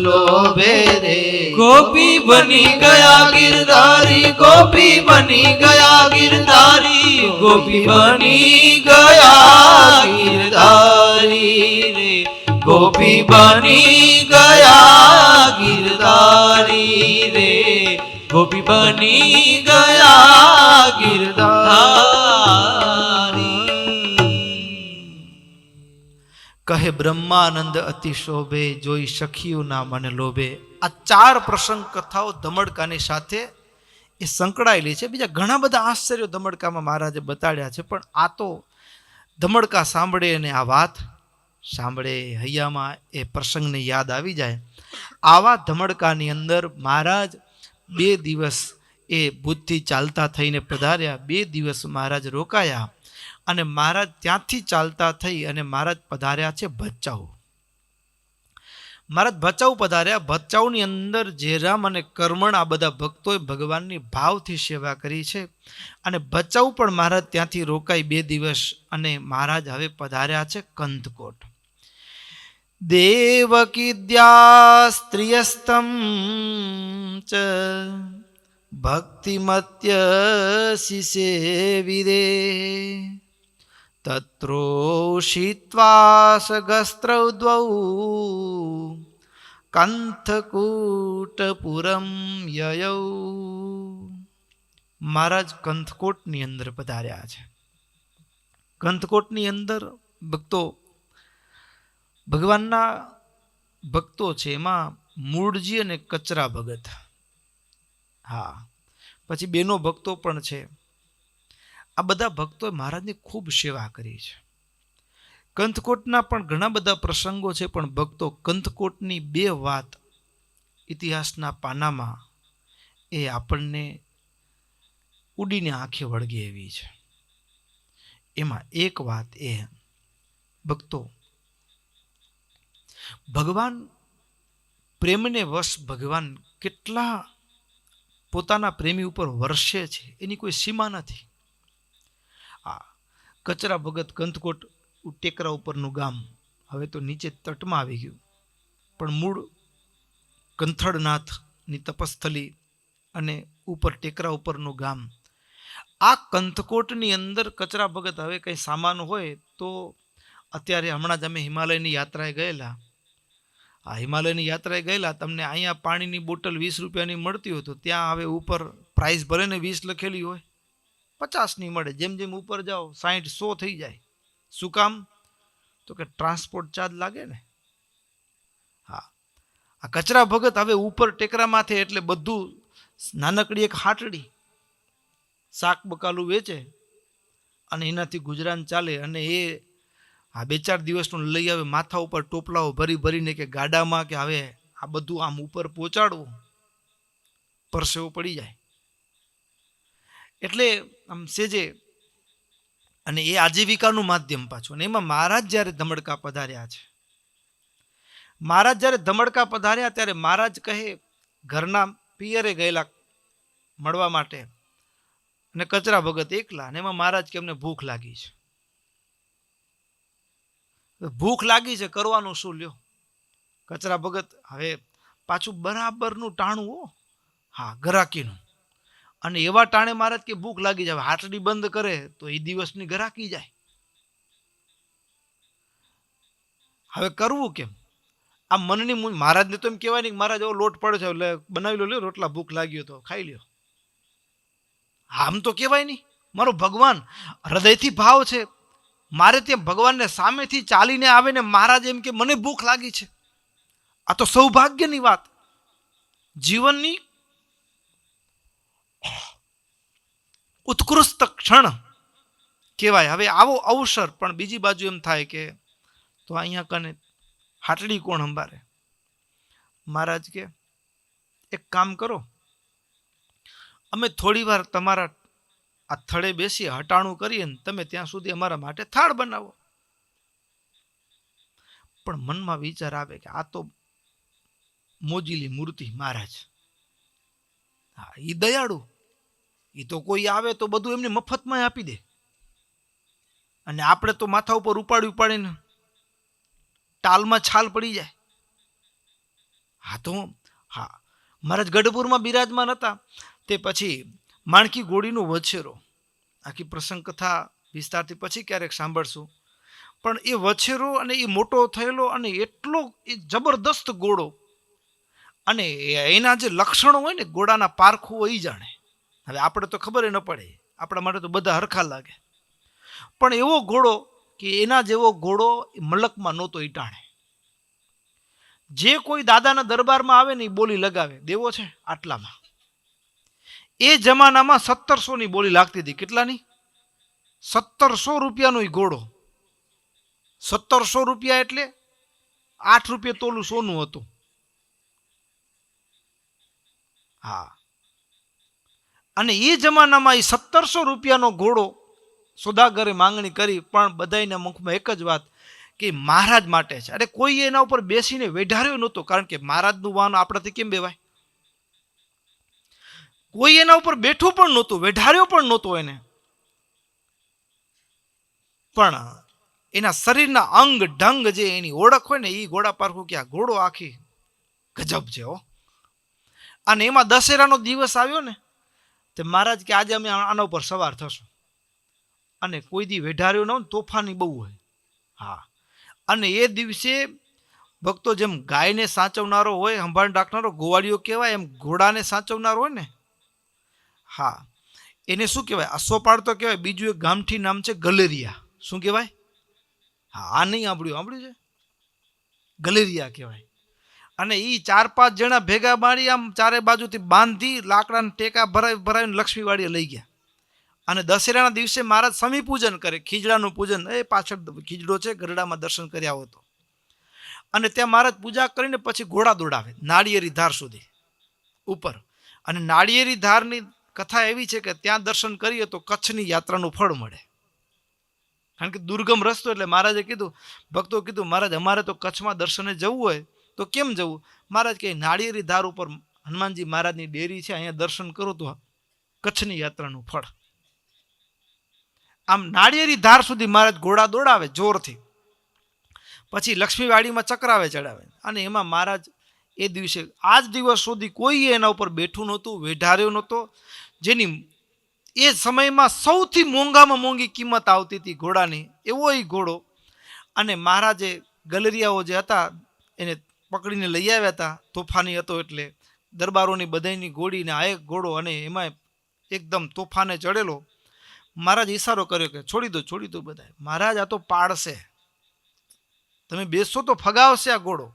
લોભે રે ગોપી બની ગયા ગિરધારી ગોપી બની ગયા ગિરધારી ગોપી બની ગયા ગિરધારી રે ગોપી બની ગયા ગિરધારી રે ગોપી બની ગયા ગિરધારી. કહે બ્રહ્માનંદ અતિ શોભે જોઈ સખિયું ના મને લોભે. આ ચાર પ્રસંગ કથાઓ ધમડકાની સાથે એ સંકળાયેલી છે. બીજા ઘણા બધા આશ્ચર્યો ધમડકામાં મહારાજે બતાડ્યા છે, પણ આ તો ધમડકા સાંભળે અને આ વાત સાંભળે હૈયામાં એ પ્રસંગને યાદ આવી જાય. આવા ધમડકાની અંદર મહારાજ 2 દિવસ એ ભુજથી ચાલતા થઈને પધાર્યા. 2 દિવસ મહારાજ રોકાયા અને મહારાજ ત્યાંથી ચાલતા થઈ અને મહારાજ પધાર્યા છે ભચાઉ. મહારાજ ભચાઉ પધાર્યા. ભચાઉની અંદર જેરામ અને કર્મણ આ બધા ભક્તોએ ભગવાનની ભાવથી સેવા કરી છે. અને ભચાઉ પણ મહારાજ ત્યાંથી રોકાઈ 2 દિવસ અને મહારાજ હવે પધાર્યા છે કંથકોટ. દેવકીદ્યા સ્ત્રિયસ્તમ ચ ભક્તિમત્ય શિસેવિદે તત્રોષિત્વાસગસ્ત્રૌ દ્વૌ કંથકૂટપુરમ યયૌ. મહારાજ કંથકોટની અંદર પધાર્યા છે. કંથકોટની અંદર ભક્તો, ભગવાનના ભક્તો છે, એમાં મૂળજી અને કચરા ભગત, હા, પછી બેનો ભક્તો પણ છે. આ બધા ભક્તોએ મહારાજની ખૂબ સેવા કરી છે. કંથકોટના પણ ઘણા બધા પ્રસંગો છે, પણ ભક્તો કંથકોટની બે વાત ઇતિહાસના પાનામાં એ આપણને ઉડીને આંખે વળગે એવી છે. એમાં એક વાત એ ભક્તો, ભગવાન પ્રેમને વશ ભગવાન કેટલા પોતાના પ્રેમી ઉપર વર્ષે છે એની કોઈ સીમા નથી. આ કચરા ભગત કંથકોટ ટેકરા ઉપરનું ગામ હવે તો નીચે તટમાં આવી ગયું, પણ મૂળ કંથળનાથની તપસ્થલી અને ઉપર ટેકરા ઉપરનું ગામ. આ કંથકોટની અંદર કચરા ભગત હવે કંઈ સામાન હોય તો, અત્યારે હમણાં જ અમે હિમાલયની યાત્રાએ ગયેલા, આ હિમાલયની યાત્રાએ ગયેલા, તમને અહીંયા પાણીની બોટલ 20 રૂપિયાની મળતી હોય તો ત્યાં હવે ઉપર પ્રાઇસ ભલે ને 20 લખેલી હોય, 50 ની મળે. જેમ જેમ ઉપર જાઓ 60, 100 થઈ જાય. શું કામ? તો કે ટ્રાન્સપોર્ટ ચાર્જ લાગે ને. હા, આ કચરા ભગત હવે ઉપર ટેકરામાંથી એટલે બધું નાનકડી એક હાટડી શાક બકાલું વેચે અને એનાથી ગુજરાન ચાલે. અને એ આ 2-4 દિવસનું લઈ આવે માથા ઉપર ટોપલાઓ ભરી ભરીને, કે ગાડામાં, કે હવે આ બધું આમ ઉપર પહોંચાડવું, પરસેવો પડી જાય. એટલે આમ સેજે, અને એ આજીવિકાનું માધ્યમ પાછું. અને એમાં મહારાજ જ્યારે ધમડકા પધાર્યા છે, મહારાજ જ્યારે ધમડકા પધાર્યા ત્યારે મહારાજ કહે, ઘરના પિયરે ગયેલા મળવા માટે, અને કચરા ભગત એકલા, અને એમાં મહારાજ કે અમને ભૂખ લાગી છે. ભૂખ લાગી છે, કરવાનું શું લ્યો? કચરા ભગત હવે પાછું બરાબરનું ટાણું, હો, હા, ગરાકીનું. અને એવા ટાણે મહારાજ કે ભૂખ લાગી જાય, હાટડી બંધ કરે તો એ દિવસની ગરાકી જાય. હવે કરવું કેમ? આ મનની મહારાજને તો એમ કહેવાય નહીં, મહારાજ એવો લોટ પડે છે, એટલે બનાવી લો, રોટલા, ભૂખ લાગ્યો તો ખાઈ લ્યો. આમ તો કહેવાય નહીં. મારો ભગવાન હૃદયથી ભાવ છે, મારે ત્યાં ભગવાનને સામેથી ચાલીને આવે ને મહારાજ એમ કે મને ભૂખ લાગી છે. આ તો સૌભાગ્યની વાત, જીવનની ઉત્કૃષ્ટ ક્ષણ કહેવાય. હવે આવો અવસર, પણ બીજી બાજુ એમ થાય કે તો અહીંયા કને હાટડી કોણ સંભાળે? મહારાજ કે એક કામ કરો, અમે થોડી વાર તમારા આ થળે બેસી હટાણું કરીએ ને તમે ત્યાં સુધી અમારા માટે થાળ બનાવો. પણ મનમાં વિચાર આવે કે આ તો મોજીલી મૂર્તિ મહારાજ, હા, એ દયાળુ, એ તો કોઈ આવે તો બધું એમને મફતમાં આપી દે, અને આપણે તો માથા ઉપર ઉપાડી ઉપાડીને ટાલમાં છાલ પડી જાય. હા તો હા, મહારાજ ગઢપુરમાં બિરાજમાન હતા, તે પછી માણકી ઘોડીનો વછેરો, આખી પ્રસંગ કથા વિસ્તારથી પછી ક્યારેક સાંભળશું. પણ એ વછેરો, અને એ મોટો થયેલો, અને એટલો એ જબરદસ્ત ઘોડો, અને એના જે લક્ષણો હોય ને ઘોડાના પારખું હોય એ જાણે. હવે આપણે તો ખબર ન પડે, આપણા માટે તો બધા હરખા લાગે, પણ એવો ઘોડો કે એના જેવો ઘોડો મલકમાં નહોતો ઈ ટાણે. જે કોઈ દાદાના દરબારમાં આવે ને એ બોલી લગાવે, દેવો છે આટલામાં. એ જમાનામાં 1700 ની બોલી લાગતી હતી. કેટલાની? 1700 રૂપિયાનો એ ઘોડો. 1700 રૂપિયા એટલે 8 રૂપિયા તોલું સોનું હતું. હા, અને એ જમાનામાં એ 1700 રૂપિયાનો ઘોડો સોદાગરે માંગણી કરી, પણ બધાના મુખમાં એક જ વાત કે મહારાજ માટે છે. અરે કોઈ એના ઉપર બેસીને વેઢાર્યો નહોતો, કારણ કે મહારાજનું વાહન આપણાથી કેમ બેવાય? કોઈ એના ઉપર બેઠું પણ નહોતું, વેઢાર્યો પણ નહોતો એને, પણ એના શરીરના અંગ ઢંગ, જે એની ઓળખ હોય ને, એ ઘોડા પારખું કે આ ઘોડો આખી ગજબ છે હો. અને એમાં દશેરાનો દિવસ આવ્યો ને, તે મહારાજ કે આજે અમે આના ઉપર સવાર થશું. અને કોઈ દી વેઢાર્યો ન હોય, તોફાની બહુ હોય. હા, અને એ દિવસે ભક્તો જેમ ગાયને સાચવનારો હોય, સંભાળ રાખનારો ગોવાળીઓ કહેવાય, એમ ઘોડાને સાચવનારો હોય ને, હા, એને શું કહેવાય? આસોપાડ તો કહેવાય. બીજું એક ગામઠી નામ છે ગલેરિયા. શું કહેવાય? હા, આ નહીં સાંભળ્યું છે? ગલેરિયા કહેવાય. અને એ 4-5 જણા ભેગા મારી આમ ચારે બાજુથી બાંધી લાકડાના ટેકા ભરાવીને લક્ષ્મીવાડીએ લઈ ગયા. અને દશેરાના દિવસે મહારાજ સમી પૂજન કરે, ખીજડાનું પૂજન. એ પાછળ ખીજડો છે, ગરડામાં દર્શન કર્યા આવો તો. અને ત્યાં મહારાજ પૂજા કરીને પછી ઘોડા દોડાવે નાળિયેરી ધાર સુધી ઉપર. અને નાળિયેરી ધારની કથા એવી છે કે ત્યાં દર્શન કરીએ તો કચ્છની યાત્રાનું ફળ મળે. કારણ કે દુર્ગમ રસ્તો. એટલે મહારાજે કીધું, ભક્તો કીધું, મહારાજ અમારે તો કચ્છમાં દર્શને જવું હોય તો કેમ જવું? મહારાજ કે નાળિયેરી ધાર ઉપર હનુમાનજી મહારાજની ડેરી છે, અહીંયા દર્શન કરો તો કચ્છની યાત્રાનું ફળ. આમ નાળિયેરી ધાર સુધી મહારાજ ઘોડા દોડાવે જોરથી. પછી લક્ષ્મીવાડીમાં ચક્રાવે ચડાવે. અને એમાં મહારાજ એ દિવસે આજ દિવસ સુધી કોઈ એના ઉપર બેઠું નહોતું, વેઢાર્યો નહોતો. જેની એ સમયમાં સૌથી મોંઘામાં મોંઘી કિંમત આવતી હતી ઘોડાની, એવો એ ઘોડો. અને મહારાજે ગલેરિયાઓ જે હતા એને પકડીને લઈ આવ્યા હતા. તોફાની હતો એટલે દરબારોની બધાની ઘોડીને આ એક ઘોડો, અને એમાં એકદમ તોફાને ચડેલો. મહારાજ ઈશારો કર્યો કે છોડી દો બધા. મહારાજ આ તો પાડશે, તમે બેસો તો ફગાવશે આ ઘોડો.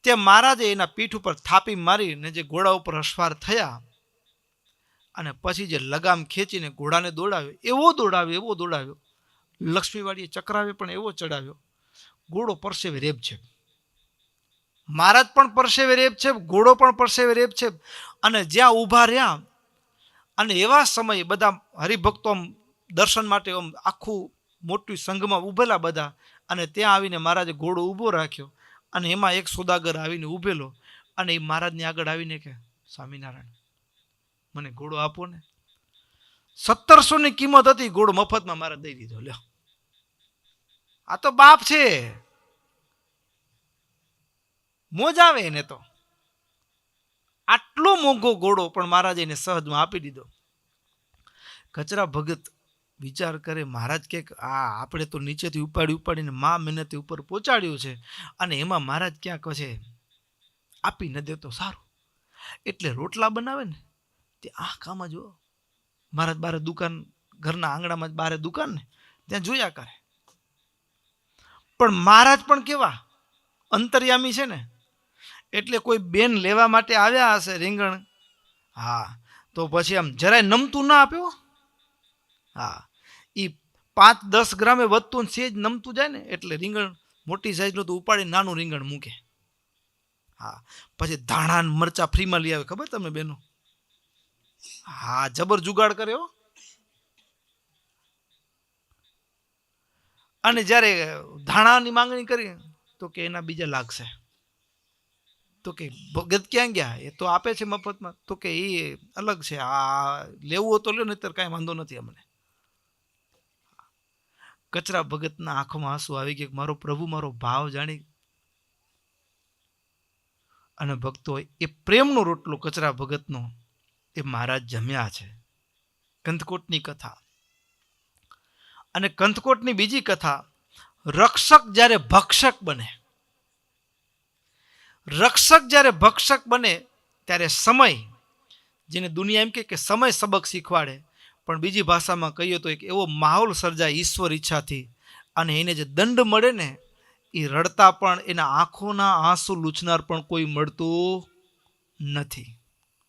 તે મહારાજે એના પીઠ ઉપર થાપી મારીને જે ઘોડા ઉપર અસવાર થયા અને પછી જે લગામ ખેંચીને ઘોડાને એવો દોડાવ્યો. લક્ષ્મીવાડીએ ચક્રાવે પણ એવો ચડાવ્યો. ઘોડો પરસેવે રેબ છે, મહારાજ પણ પરસેવે રેબ છે, ઘોડો પણ પરસેવે રેબ છે. અને જ્યાં ઊભા રહ્યા અને એવા સમયે બધા હરિભક્તો દર્શન માટે આખું મોટી સંઘમાં ઊભેલા બધા. અને ત્યાં આવીને મહારાજે ઘોડો ઊભો રાખ્યો. અને એમાં એક સોદાગર આવીને ઊભેલો. અને એ મહારાજની આગળ આવીને કે, સ્વામિનારાયણ, મને ઘોડો આપો ને. 1700ની કિંમત હતી, ઘોડો મફતમાં મહારાજ દઈ દીધો. લ્યો, આ તો બાપ છે, મોજ આવે એને તો. આટલો મોંઘો ઘોડો પણ મહારાજે એને સહજમાં આપી દીધો. કચરા ભગત વિચાર કરે, મહારાજ કે આ આપણે તો નીચેથી ઉપાડીને મા મહેનતે ઉપર પહોંચાડ્યું છે, અને એમાં મહારાજ ક્યાંક છે આપી ન દે તો સારું. એટલે રોટલા બનાવે ને તે આંખમાં જો મહારાજ બારે દુકાન, ઘરના આંગણામાં બારે દુકાન ને ત્યાં જોયા કરે. પણ મહારાજ પણ કેવા અંતર્યામી છે ને, એટલે કોઈ બેન લેવા માટે આવ્યા હશે રીંગણ, હા, તો પછી આમ જરાય નમતું ના આપ્યો. હા, એ 5-10 ગ્રામે વધતું સેજ નમતું જાય ને એટલે રીંગણ મોટી સાઈઝનું તો ઉપાડીને નાનું રીંગણ મૂકે. હા, પછી ધાણા મરચા ફ્રીમાં લઈ આવે, ખબર તમને બેનો? હા, જબર જુગાડ કર્યો. અને જ્યારે ધાણાની માંગણી કરી તો કે એના બીજા લાગશે. તો કે ભગત ક્યાં ગયા? એ તો આપે છે મફતમાં. તો કે એ અલગ છે, આ લેવું હોય તો લ્યો, નહીતર કાંઈ વાંધો નથી અમને. કચરા ભગતના આંખોમાં આંસુ આવી ગયા, મારો પ્રભુ મારો ભાવ જાણી. અને ભક્તો, એ પ્રેમનો રોટલો કચરા ભગતનો એ મહારાજ જમ્યા છે. કંથકોટની કથા. અને કંથકોટની બીજી કથા, રક્ષક જ્યારે ભક્ષક બને. રક્ષક જ્યારે ભક્ષક બને ત્યારે સમય, જેને દુનિયા એમ કે સમય સબક શીખવાડે, પણ બીજી ભાષામાં કહીએ તો એક એવો માહોલ સર્જાય ઈશ્વર ઈચ્છાથી. અને એને જે દંડ મળે ને, એ રડતા પણ એના આંખોના આંસુ લૂછનાર પણ કોઈ મળતું નથી.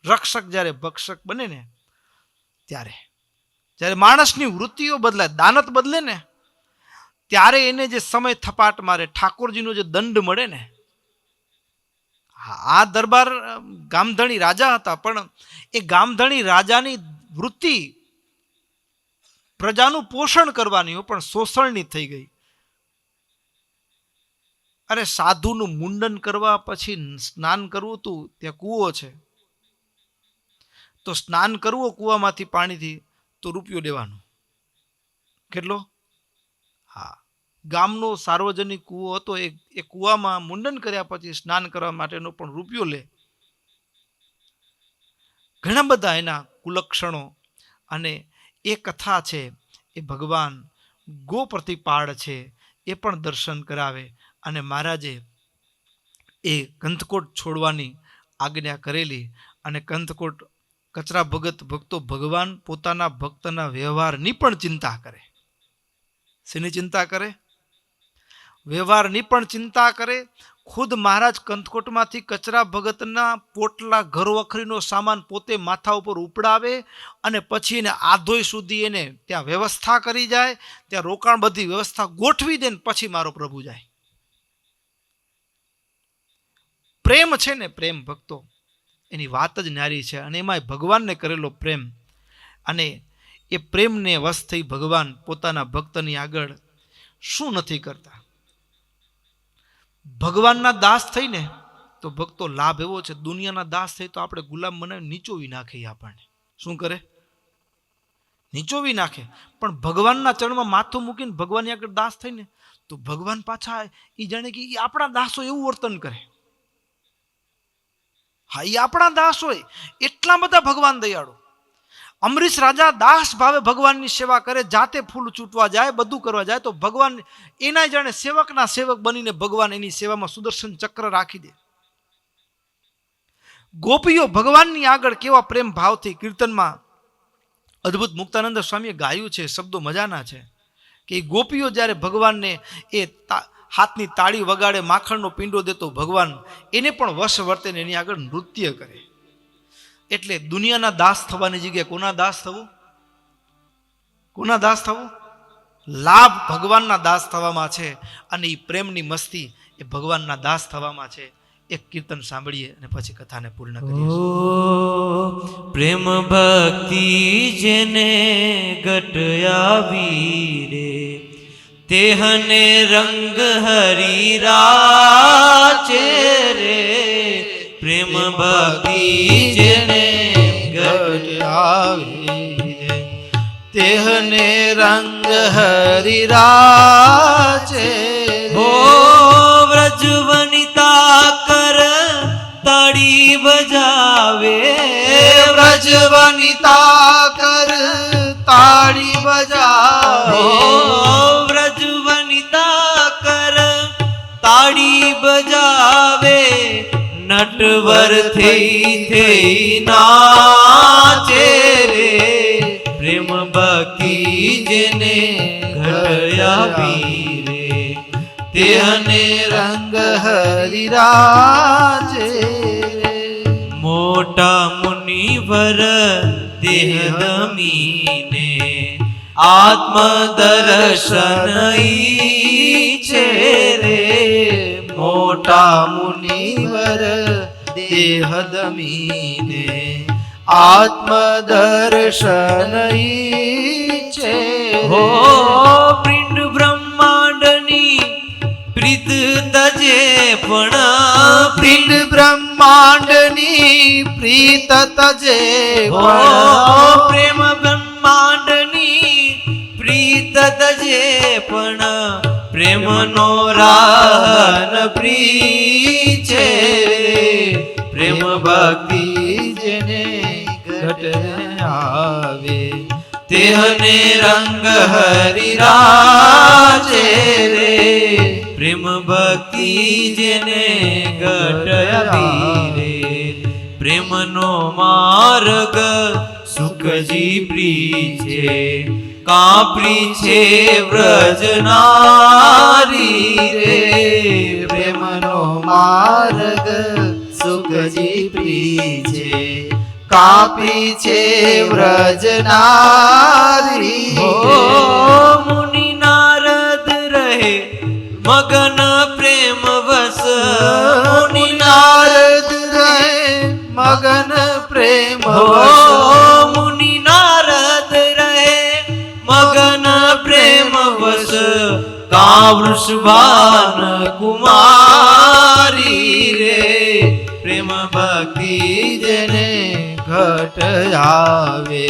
રક્ષક જ્યારે ભક્ષક બને ને ત્યારે, જ્યારે માણસની વૃત્તિઓ બદલાય, દાનત બદલે ને, ત્યારે એને જે સમય થપાટ મારે, ઠાકોરજીનો જે દંડ મળે ને. આ દરબાર ગામધણી રાજા હતા, પણ એ ગામધણી રાજાની વૃત્તિ પ્રજાનું પોષણ કરવાની પણ શોષણની થઈ ગઈ. અરે સાધુનું મુંડન કરવા પછી સ્નાન કરવું હતું, ત્યાં કૂવો છે, તો સ્નાન કરવું કૂવામાંથી પાણીથી તો રૂપિયો દેવાનો. કેટલો? હા, ગામનો સાર્વજનિક કૂવો હતો, એ કૂવામાં મુંડન કર્યા પછી સ્નાન કરવા માટેનો પણ રૂપિયો લે. ઘણા બધા એના કુલક્ષણો. અને એ કથા છે એ ભગવાન ગો પ્રતિપાળ છે, એ પણ દર્શન કરાવે. અને મહારાજે એ કંથકોટ છોડવાની આજ્ઞા કરેલી. અને કંથકોટ કચરા ભક્તો ભગવાન પોતાના ભક્તના વ્યવહારની પણ ચિંતા કરે. શેની ચિંતા કરે? વ્યવહારની પણ ચિંતા કરે. ખુદ મહારાજ કંથકોટમાંથી કચરા ભગતના પોટલા ઘરવખરીનો સામાન પોતે માથા ઉપર ઉપડાવે અને પછી એને આધોઈ સુધી એને ત્યાં વ્યવસ્થા કરી જાય, ત્યાં રોકાણ બધી વ્યવસ્થા ગોઠવી દે ને પછી મારો પ્રભુ જાય. પ્રેમ છે ને, પ્રેમ ભક્તો એની વાત જ ન્યારી છે. અને એમાં ભગવાનને કરેલો પ્રેમ, અને એ પ્રેમને વશ થઈ ભગવાન પોતાના ભક્તની આગળ શું નથી કરતા. ભગવાનના દાસ થઈને તો ભક્તો લાભ એવો છે, દુનિયાના દાસ થઈ તો આપણે ગુલામ બનાવી નીચોવી નાખે. આપણને શું કરે? નીચોવી નાખે. પણ ભગવાનના ચરણમાં માથું મૂકીને ભગવાનની આગળ દાસ થઈને તો ભગવાન પાછા એ જાણે કે એ આપણા દાસો એવું વર્તન કરે. હા, એ આપણા દાસ હોય. એટલા બધા ભગવાન દયાળુ. અમરીશ રાજા દાસ ભાવે ભગવાનની સેવા કરે, જાતે ફૂલ છૂટવા જાય, બધું કરવા જાય, તો ભગવાન એના જાણે સેવકના સેવક બનીને ભગવાન એની સેવામાં સુદર્શન ચક્ર રાખી દે. ગોપીઓ ભગવાનની આગળ કેવા પ્રેમ ભાવથી કીર્તનમાં અદ્ભુત મુક્તાનંદ સ્વામીએ ગાયું છે. શબ્દો મજાના છે કે ગોપીઓ જ્યારે ભગવાનને એ હાથની તાળી વગાડે, માખણનો પીંડો દેતો ભગવાન એને પણ વશ વર્તે ને એની આગળ નૃત્ય કરે. એટલે દુનિયાના દાસ થવાની જગ્યાએ કોના દાસ થવું? કોના દાસ થવું? લાભ ભગવાનના દાસ થવામાં છે. અને એ પ્રેમની મસ્તી એ ભગવાનના દાસ થવામાં છે. એક કીર્તન સાંભળીએ અને પછી કથાને પૂર્ણ કરીએ. પ્રેમ ભક્તિ જેને ઘટ આવી રે, તેહને રંગ હરી રાચે રે. પ્રેમ ભક્તિ જેને ઘટ આવી રે, તેહને રંગ હરી રાચે હો વ્રજ વનિતા કર તાળી બજાવે. વ્રજ વનિતા કર તાળી બજાવે. વ્રજ વનિતા કર તાળી બજાવે. નટવર થઈ નાચે રે. પ્રેમ ભક્તિ જેને ઘટ આવી રે, તેહને રંગ હરી રાચે. મોટા મુનિવર દેહ દમીને આત્મ દર્શન ઈચ્છે રે. મોટા મુનિવર દેહ દમીને આત્મ દર્શન ઈચ્છે. હો પિંડ બ્રહ્માંડની પ્રીત તજે પણ. પિંડ બ્રહ્માંડની પ્રીત તજે હો પણ. પ્રેમ બ્રહ્માંડની પ્રીત તજે પણ. પ્રેમનો રાહન પ્રીચે રે. પ્રેમ ભક્તિ જેને ઘટ આવે, તેહને રંગ હરી રાચે રે. પ્રેમ ભક્તિ જેને ઘટ આવી રે. પ્રેમનો માર્ગ સુખજી પ્રીચે. કાપરી છે વ્રજ નારી રે. પ્રેમનો માર્ગ સુખજી પ્રીચે. કાપી છે વ્રજ નારી. હો મુનિ નારદ રહે મગન પ્રેમ વસ. મુનિ નારદ રહે મગન પ્રેમ હો વશ. મુનિ નારદ રહે મગન પ્રેમ વસ. કાવૃષભાન કુમારી રે. પ્રેમ ભક્તિ જેને ઘટ આવે,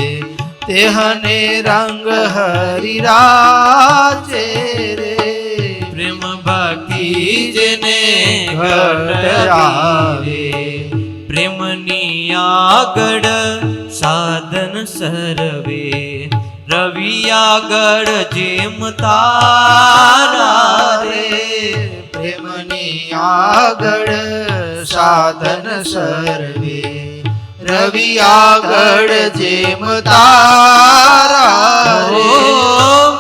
તેહને રંગ હરી રાચે રે. પ્રેમ ભક્તિ જેને ઘટ આવે, પ્રેમની આગળ સાધન સરવે. રવિ આગળ જેમ તારા રે. પ્રેમની આગળ સાધન સર્વે. રવિ આગળ જેમ તારા ઓ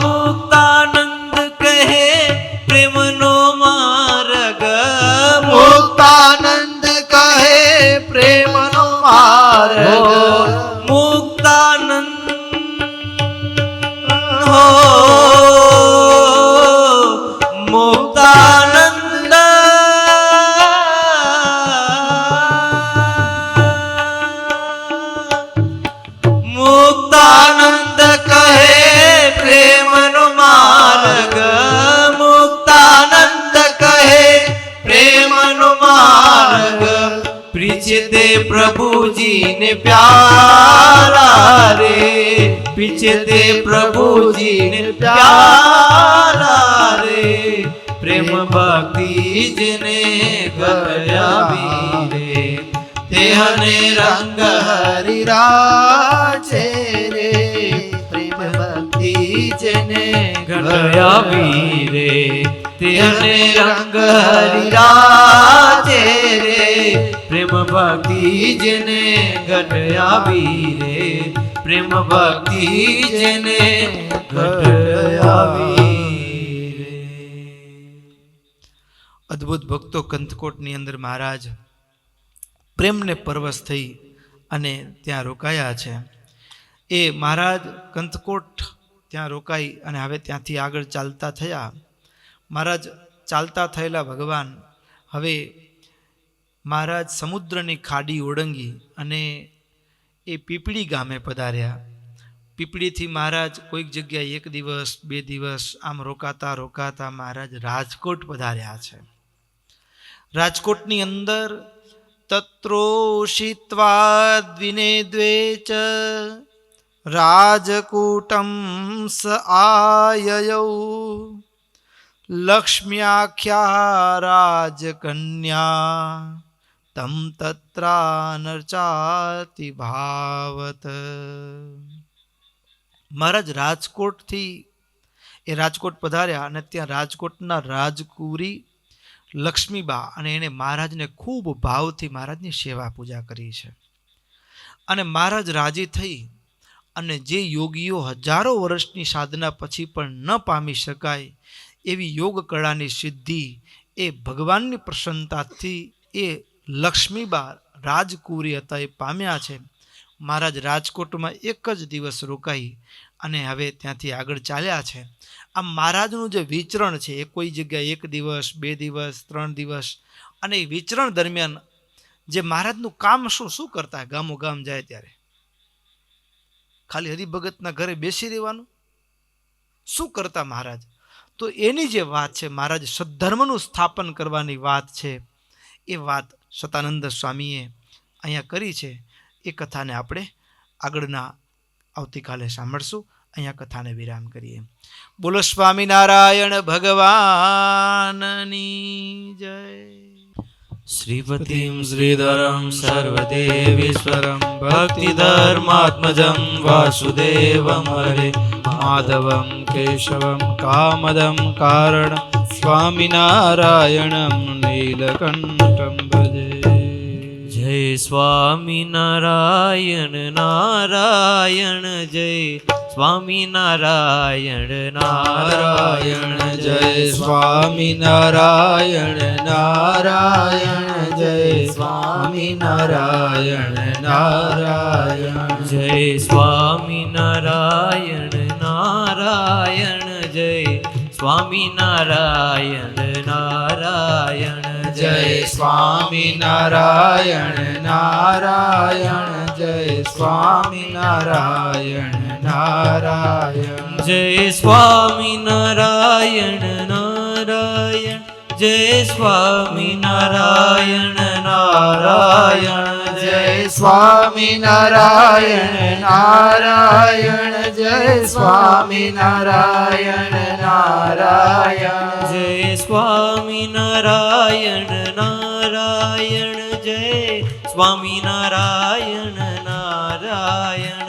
મુક્તાનંદ કહે પ્રેમનો માર્ગ, મુક્તાનંદ કહે પ્રેમનો માર્ગ, મુક્તાનંદ હો મુક્તાનંદ મુક્તાનંદ કહે પ્રેમનો માર્ગ, મુક્તાનંદ કહે પ્રેમનો માર્ગ, પીછે તે પ્રભુજીને પ્યારા રે, પીછે તે પ્રભુજીને પ્યારા રે, પ્રેમ ભક્તિ જેને ગયા રે, તેહને રંગ હરિરાજે રે, પ્રેમ ભક્તિ જેને ગયા વીરે, તેહને રંગ હરિરાજે રે, પ્રેમ ભક્તિ જેને ગયા વીરે, પ્રેમ ભક્તિ જેને ગયા વીરે. અદ્ભુત ભક્તો કંથકોટની અંદર મહારાજ પ્રેમને પરવશ થઈ અને ત્યાં રોકાયા છે. એ મહારાજ કંથકોટ ત્યાં રોકાઈ અને હવે ત્યાંથી આગળ ચાલતા થયા. મહારાજ ચાલતા થયેલા ભગવાન હવે મહારાજ સમુદ્રની ખાડી ઓળંગી અને એ પીપળી ગામે પધાર્યા. પીપળીથી મહારાજ કોઈક જગ્યાએ 1 દિવસ 2 દિવસ આમ રોકાતા રોકાતા મહારાજ રાજકોટ પધાર્યા છે. રાજકોટની અંદર તત્રોષિત્વા દ્વિને દ્વે ચ રાજકૂટમ સ આયયૌ લક્ષ્મ્યાખ્યા રાજકન્યા તમ તત્રાનર્ચાતિ ભાવત. મહારાજ રાજકોટથી એ રાજકોટ પધાર્યા અને ત્યાં રાજકોટના રાજકુરી લક્ષ્મીબા અને એને મહારાજને ખૂબ ભાવથી મહારાજની સેવા પૂજા કરી છે. અને મહારાજ રાજી થઈ અને જે યોગીઓ હજારો વર્ષની સાધના પછી પણ ન પામી શકાય એવી યોગ કળાની સિદ્ધિ એ ભગવાનની પ્રસન્નતાથી એ લક્ષ્મીબા રાજકુરી હતા એ પામ્યા છે. મહારાજ રાજકોટમાં 1 જ દિવસ રોકાઈ અને હવે ત્યાંથી આગળ ચાલ્યા છે. આમ મહારાજનું જે વિચરણ છે એ કોઈ જગ્યાએ 1 દિવસ 2 દિવસ 3 દિવસ અને એ વિચરણ દરમિયાન જે મહારાજનું કામ શું કરતા, ગામો ગામ જાય ત્યારે ખાલી હરિભગતના ઘરે બેસી રહેવાનું શું કરતા મહારાજ? તો એની જે વાત છે મહારાજ સદ્ધર્મનું સ્થાપન કરવાની વાત છે એ વાત સતાનંદ સ્વામીએ અહીંયા કરી છે. એ કથાને આપણે આગળના આવતીકાલે સાંભળશું. અહીંયા કથાને વિરામ કરીએ. બોલો સ્વામિનારાયણ ભગવાનની જય. શ્રીપતિમ શ્રીધરમ સર્વદેવીશ્વરમ ભક્તિધર્માત્મજં વાસુદેવમ હરે માધવમ કેશવમ કામદમ કારણ સ્વામિનારાયણમ નીલકંઠમ ભજે. જય સ્વામિનારાયણ નારાયણ જય સ્વામિનારાયણ નારાયણ જય સ્વામિનારાયણ નારાયણ જય સ્વામિનારાયણ નારાયણ જય સ્વામિનારાયણ નારાયણ જય સ્વામિનારાયણ નારાયણ જય સ્વામિનારાયણ નારાયણ જય સ્વામિનારાયણ નારાયણ જય સ્વામિનારાયણ નારાયણ જય સ્વામિનારાયણ નારાયણ જય સ્વામિનારાયણ નારાયણ જય સ્વામિનારાયણ નારાયણ જય સ્વામિનારાયણ નારાયણ જય સ્વામિનારાયણ નારાયણ